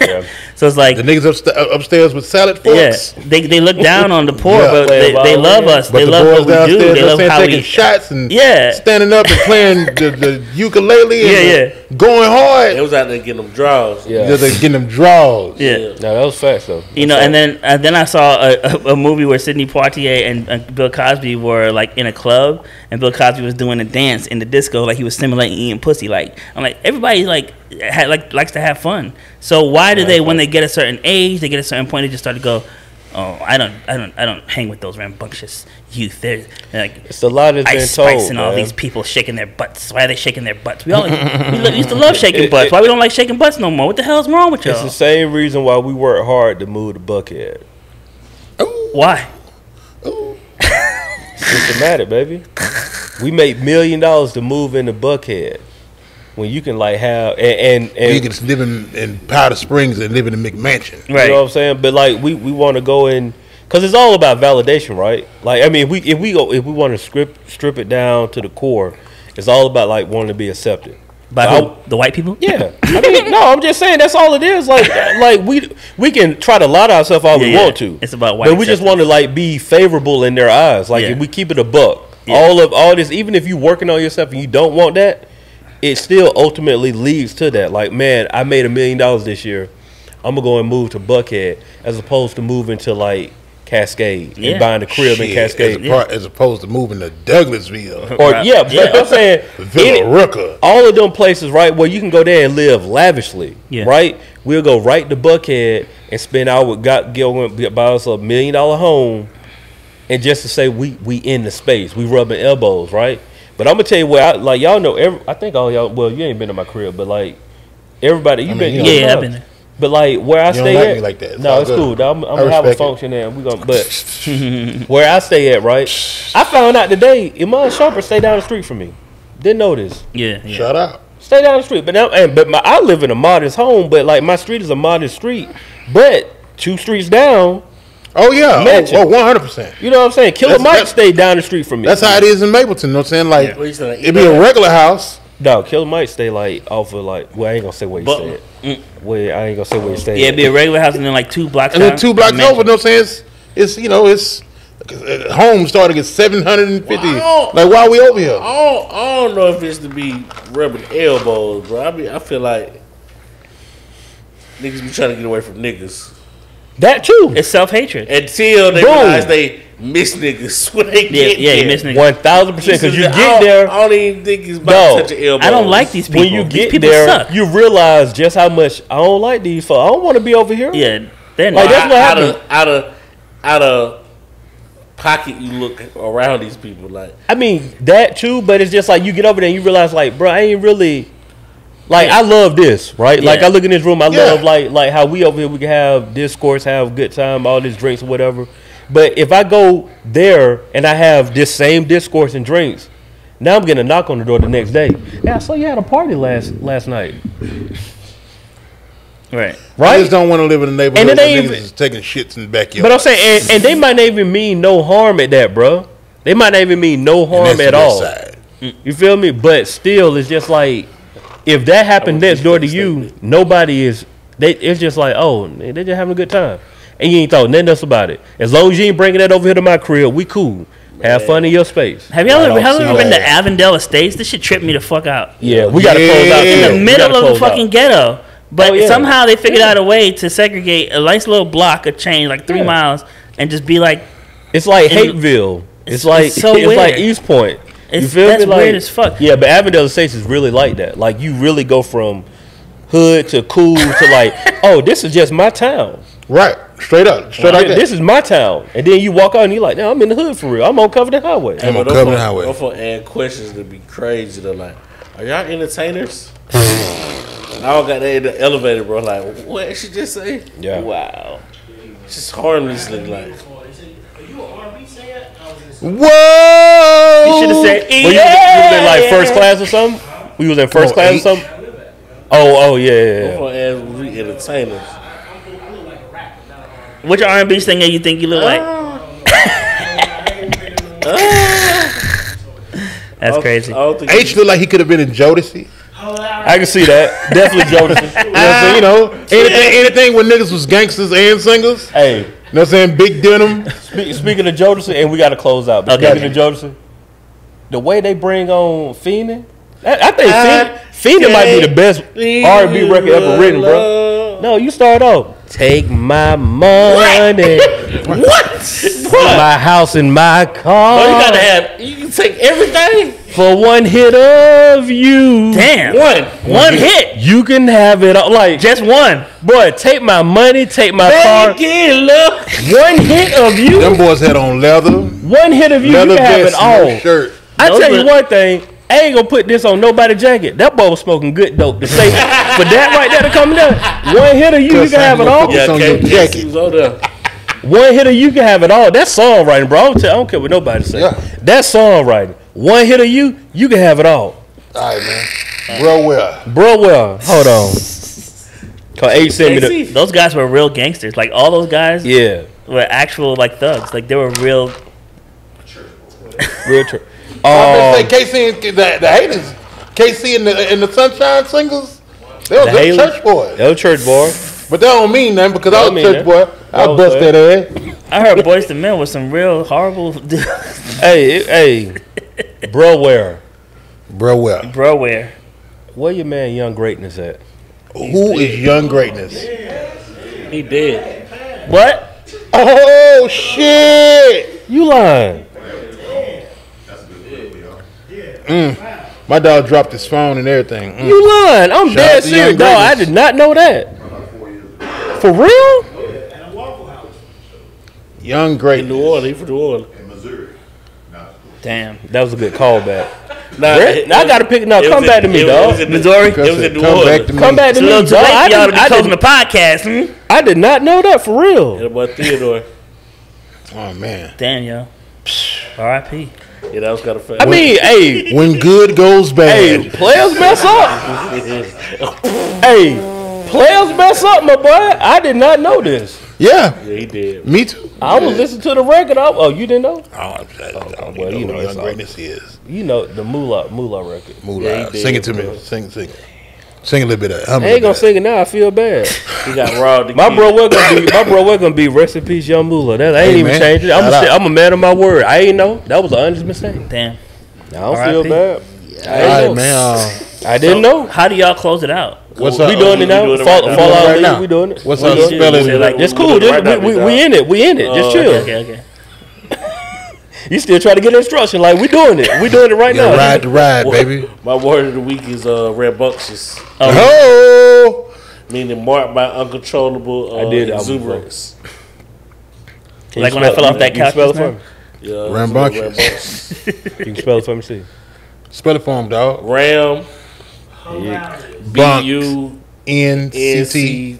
Yeah. So it's like, The niggas upstairs with salad yeah, forks. they look down on the poor, Yeah. but they love us. But They the love boys what we do. downstairs, They you know love what I'm how saying, taking we. shots and Yeah. standing up and playing the ukulele and Yeah, going hard. They was out there getting them draws. Yeah. Just getting them draws. Yeah. No, that was facts though. You know, and then I saw a movie where Sidney Poitier and Bill Cosby were like in a club, and Bill Cosby was doing a dance in the disco, like he was simulating eating pussy. Like I'm like, everybody likes to have fun. So why do they, when they get a certain age, they get a certain point, they just start to go, "Oh, I don't hang with those rambunctious youth. They're like It's a lot that's been Ice Spice told, and all man. these people shaking their butts. Why are they shaking their butts? We used to love shaking butts. Why we don't like shaking butts no more? What the hell's wrong with It's y'all? the same reason why we work hard to move to Buckhead. Why? Systematic, baby. We make $1 million to move into Buckhead when you can like have and You can live in Powder Springs and live in a McMansion. Right. You know what I'm saying? But like we want to go in because it's all about validation, right? Like I mean, if we want to strip it down to the core, it's all about like wanting to be accepted. By So who? The white people? Yeah, I mean, no, I'm just saying that's all it is. Like we can try to lie to ourselves all we Yeah, want to. it's about white but we just want to like be favorable in their eyes. Like Yeah. if we keep it a buck, Yeah. all this, even if you working on yourself and you don't want that, it still ultimately leads to that. Like, man, I made $1 million this year. I'm gonna go and move to Buckhead as opposed to moving to like Cascade Yeah. and buying a crib in Shit, Cascade. as opposed to moving to Douglasville, Or Right. yeah, but Yeah. I'm saying Villa any- Rooker. all of them places, right, where you can go there and live lavishly, Yeah. right? We'll go right to Buckhead and spend buy us $1 million home, and just to say we in the space, we rubbing elbows, right? But I'm gonna tell you what, like y'all know, I think all y'all. Well, you ain't been to my crib, but like everybody, you I mean, been, you you know, Yeah, I've been there. But like where I You don't stay like at, me like that. It's no, all it's good. cool. I'm I gonna have a respect it. function there. We gonna, but where I stay at, right? I found out today, Iman Sharper stay down the street from me. Didn't know this. Yeah, yeah. Shut up. Stay down the street, but now, I live in a modest home, but like my street is a modest street, but 2 streets down, Oh yeah, Mansion. 100%. you know what I'm saying? Killer Mike That's- stayed down the street from me. That's how it is in Mapleton. You know what I'm saying? Like What you saying, it'd be a regular house. No, Killer Mike stay like off of like. Well, I ain't gonna say where he Butler. stayed. Where I ain't gonna say where he stayed. Yeah, it'd be a regular house and then like 2 blocks And then down, 2 blocks mansion. over, you know what I'm saying? It's home starting at 750. Wow. Like why are we over here? I don't know if it's to be rubbing elbows, bro. I feel like niggas be trying to get away from niggas that too. It's self-hatred. until they Boom. realize they miss niggas when they get Yeah, there. you miss niggas. 1000% because you I get don't- there. I don't even think it's about No. to touch your elbows. I don't like these people. When you These get people there, suck. you realize just how much I don't like these folks. I don't want to be over here. Yeah, they're Like, not. that's what out happened. out of pocket. You look around these people like I mean that too, but it's just like you get over there and you realize like, bro, I ain't really like I love this, right? Like Yeah. I look in this room, I Yeah. love like how we over here we can have discourse, have good time, all these drinks or whatever. But if I go there and I have this same discourse and drinks, now I'm getting a knock on the door the next day. Yeah, I saw you had a party last night. Right. I right? just don't want to live in a neighborhood And where it ain't niggas even- is taking shits in the backyard. But I'm saying, and they might not even mean no harm at that, bro. They might not even mean no And harm that's at the all. west side. You feel me? But still, it's just like if that happened next door to you, nobody is. It's just like, oh, they just having a good time, and you ain't thought nothing else about it. As long as you ain't bringing that over here to my crib, we cool. Have fun in your space. Have y'all ever, Right have off you ever been to Sinai. Avondale Estates? This shit tripped me the fuck out. Yeah, we gotta close out Yeah. too. In the We middle gotta of the close out. fucking ghetto. But Oh, yeah. somehow they figured out a way to segregate a nice little block of change, like 3 Yeah. miles, and just be like, It's like And- Hateville. It's It's like so it's like weird. East Point. You It's- feel that's me? Like, weird as fuck. Yeah, but Avondale Estates is really like that. Like you really go from hood to cool to like, oh, this is just my town. Right. Straight up. Straight like that. This is my town. And then you walk out and you're like, no, I'm in the hood for real. I'm on Covington Highway. I'm on But Covenant Highway. I'm for add questions to be crazy. They're like, are y'all entertainers? I don't got that in the elevator, bro. Like, what she just say? Yeah. wow. Just harmlessly, like. Are you an R&B singer? I was in Whoa! You should have said, Well, you was in like first class or something? We was in first on, class or eight. something? Oh, yeah, yeah, I'm yeah. for add we entertainers. Which R&B singer you think you look like? That's crazy. I don't think H looked like he could have been in Jodeci. I can see that. Definitely Jodeci. You know what I'm saying? You know, anything when niggas was gangsters and singers. Hey, You know what I'm saying? Big denim. speaking of Jodeci, and we got to close out. But Okay. speaking of Jodeci, the way they bring on Feeney, I think Feeney might be the best R&B record ever written, bro. No, you start off. Take my money. My house and my car. Oh, you gotta have. You can take everything. For one hit of you. Damn. One hit. You can have it all. Like, Just one. boy, take my money, take my car. Again, look. One hit of you. Them boys had on leather. One hit of you, you Leather can have it vest, no all. shirt. I Those tell you were- one thing, I ain't gonna put this on nobody jacket. That boy was smoking good dope. To say for that right there to come down, one hit of you, you can have it all. It's on your jacket. was on there. One hit of you can have it all. That's songwriting, bro. I don't care what nobody say. Yeah. That's songwriting. One hit of you, you can have it all. All right, man. Bro, well. Bro, well, hold on. Cause H sent me the Those guys were real gangsters. Like all those guys yeah, were actual like thugs. Like they were real. real true. I say KC and the haters. KC and the Sunshine Singles. They was The a Haley- church boy. Yo, church boy. But that don't mean nothing because I was Don't a mean church that. boy. I Oh, bust okay. that ass. I heard Boyz II Men was some real horrible. Hey, bro, where Bro, well. Bro, where? where your man Young Greatness at? Who is Young Greatness? He dead. What? Oh, shit. You lying? My dog dropped his phone and everything. You lying? I'm Shout dead out to Young serious, dog. I Greatness. did not know that. For real? Young In Greatness. New Orleans. He from New Orleans. In Missouri. Damn. That was a good callback. Nah, Now I gotta pick. No, it come was back in- to me, it dog. was in- Missouri? It was in New Come back Orleans. to me. Come back It's to a me, little dog. too late for y'all to be I closing did, the podcast. I did not know that for real. That boy Theodore. Oh, man. Damn, yo. R.I.P. Yeah, that was kind of fast. I mean, hey, When good goes hey, bad. players mess up. Hey, players mess up, my boy. I did not know this. Yeah, Yeah, he did. me too. I was listening to the record. Oh, you didn't know? I don't well, even you know know who it's Young all- Greatness is. You know the Moolah record. Moolah. Yeah, he did, Sing it to bro. me. Sing it. Sing a little bit of it. Hum a I ain't little gonna bit sing it now. I feel bad. He got robbed. My bro, we're gonna be rest in peace, Young Moolah. That I ain't Hey, even man. changed it. Shout out. I'm a man of my word. I ain't know that was an honest mistake. Damn. I don't feel R.I.P. bad. All right, man. I didn't know. How do y'all close it out? What's We up? doing it now. doing it Fall right now. out Right league. now. We doing it. What's We up? doing it. Spell it. Like, It's we cool. doing it right now, big We dog. in it. We in it. Just chill. Okay. You still try to get instruction? Like we doing it. We doing it right Yeah, now. ride to ride, baby. My word of the week is rambunctious, Oh, meaning marked by uncontrollable I did. exuberance. Can Like you when I spell fell it? off that Can you couch spell it just for now? me? Yeah, Rambunctious. You can spell it for me. See. spell it for him, dog. Ram B Bunk. U N N C T. C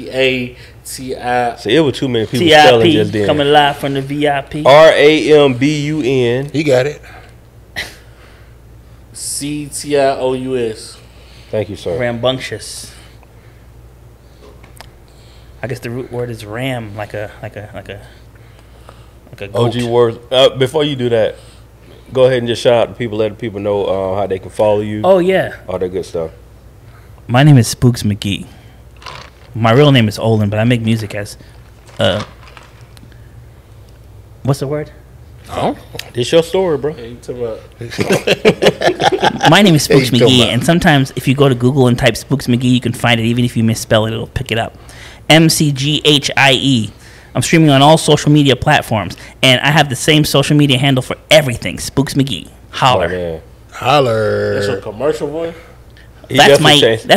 T A T I. See, it was too many people spelling just TIP then. coming live from the VIP. RAMBUN. He got it. C T I O U S. Thank you, sir. Rambunctious. I guess the root word is ram, like a goat. OG words. Before you do that, go ahead and just shout out to people, let the people know how they can follow you. Oh yeah, All that good stuff. my name is Spooks McGee. My real name is Olin, but I make music as what's the word? Oh, This your story, bro. Hey, you talking about My name is Spooks Hey, come McGee, on. and sometimes if you go to Google and type Spooks McGee, you can find it. Even if you misspell it, it'll pick it up. MCGHIE. I'm streaming on all social media platforms, and I have the same social media handle for everything. Spooks McGee. Holler. Oh, man. holler. that's your commercial voice? He That's definitely my changed.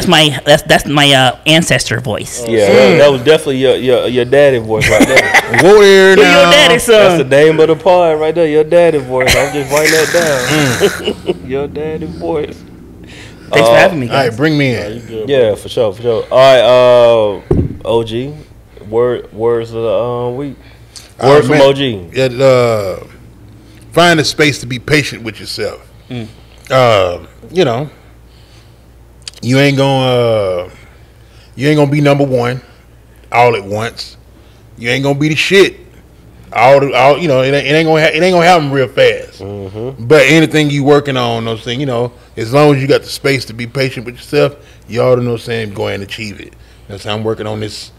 that's my ancestor voice. Yeah, that was definitely your daddy voice right there. Whoa there Who now. your daddy, That's the son? name of the pod right there. Your daddy voice. I'm just writing that down. Your daddy voice. Thanks for having me, All right, guys. bring me Yeah, in. you good, Yeah, for sure, for sure. All right, OG. Words of the week. Words from man. OG. Yeah, find a space to be patient with yourself. You know, you ain't gonna be number one all at once. You ain't gonna be the shit. All you know, it ain't gonna happen real fast. But anything you working on, those things, you know, as long as you got the space to be patient with yourself, you ought to know saying go ahead and achieve it. That's how I'm working on this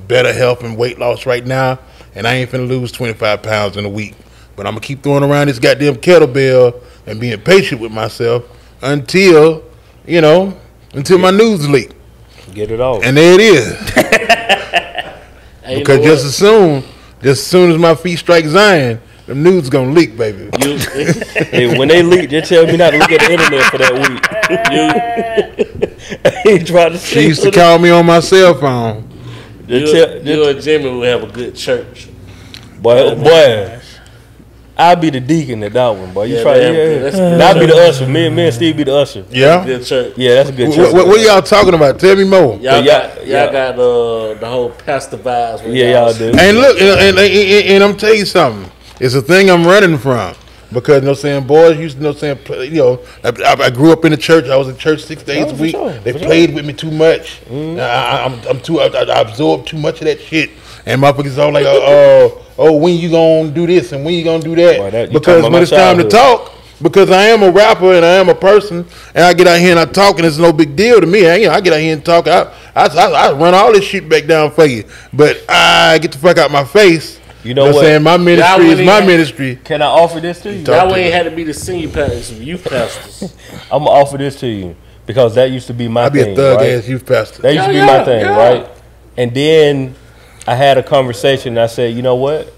better health and weight loss right now, and I ain't finna lose 25 pounds in a week. But I'm gonna keep throwing around this goddamn kettlebell and being patient with myself until, you know, until my news leak. Get it off. And there it is. Hey, you Because know just as soon as my feet strike Zion, the news gonna leak, baby. what? You, Hey, when they leak, just tell me not to look at the internet for that week. He tried to She used to call me on my cell phone. you and Jimmy will have a good church. Boy, I'll be the deacon at that one, boy. You Yeah, try, man, yeah. that's And good I'll be the church. usher. Me and Steve be the usher. Yeah. Good church. Yeah, that's a good church. What y'all talking about? Tell me more. Y'all Yeah, got yeah. the whole pastor vibes. when Yeah, y'all do. And look, and I'm telling you something. It's a thing I'm running from. Because, you know what I'm saying, boys used to, you know what I'm saying, you know, I grew up in the church. I was in church 6 days a for week. sure, They for played with me too much. I absorbed too much of that shit. And motherfuckers all like, when you gonna do this and when you gonna do that? Boy, you Because talking about when my it's time to childhood. talk, because I am a rapper and I am a person, and I get out here and I talk, and it's no big deal to me. I get out here and talk. I run all this shit back down for you. But I get the fuck out my face. You know what I'm what? saying? My ministry Y'all is my really- ministry. Can I offer this to you? Talk Y'all to ain't me. had to be the senior pastors, some youth pastors. I'm gonna offer this to you because that used to be my I be thing. a thug right? ass youth pastor. That used to be Yeah, my yeah, thing, yeah. right? And then I had a conversation and I said, you know what?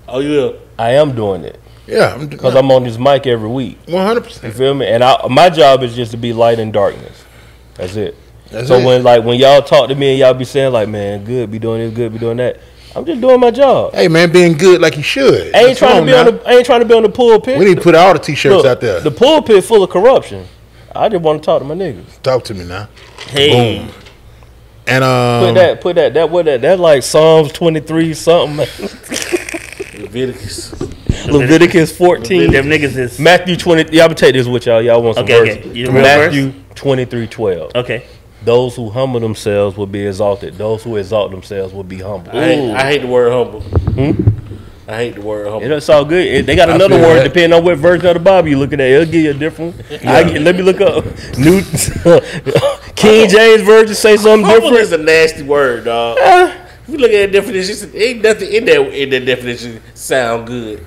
Oh, yeah. I am doing it Yeah, because I'm on this mic every week. 100%. You feel me? And my job is just to be light in darkness. That's it. That's So it. when y'all talk to me and y'all be saying like, man, good, be doing this, good, be doing that. I'm just doing my job. Hey man, being good like you should. I ain't trying to be on the pulpit. We need to put all the t-shirts Look, out there. The pulpit full of corruption. I just want to talk to my niggas. Talk to me now. Hey, Boom. And Put that like Psalms 23 something, Leviticus. Leviticus 14, them niggas is Matthew 20. Y'all take this with y'all. Y'all want some Okay, verses? okay. You want a Matthew 23:12. okay. Those who humble themselves will be exalted. Those who exalt themselves will be humble. I hate the word humble. I hate the word humble. It's all good. They got another feel word that. depending on what version of the Bible you're looking at. It'll give you a different one. Let me look up New King James version. Say something Humble different. is a nasty word, dog. If you look at the definition, ain't nothing in that definition sound good.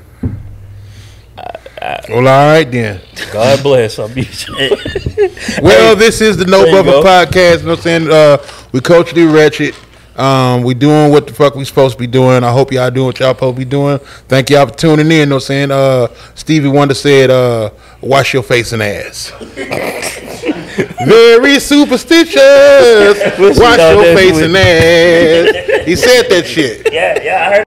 well, all right then. God bless. I'll be sure. Well, this is the No There you Buffer go. Podcast. You know what I'm saying? We culturally wretched. We doing what the fuck we supposed to be doing. I hope y'all doing what y'all supposed to be doing. Thank y'all for tuning in. You know what I'm saying? Stevie Wonder said, wash your face and ass. Very superstitious. Wash y'all your next face week. and ass. He said that shit. Yeah, I heard.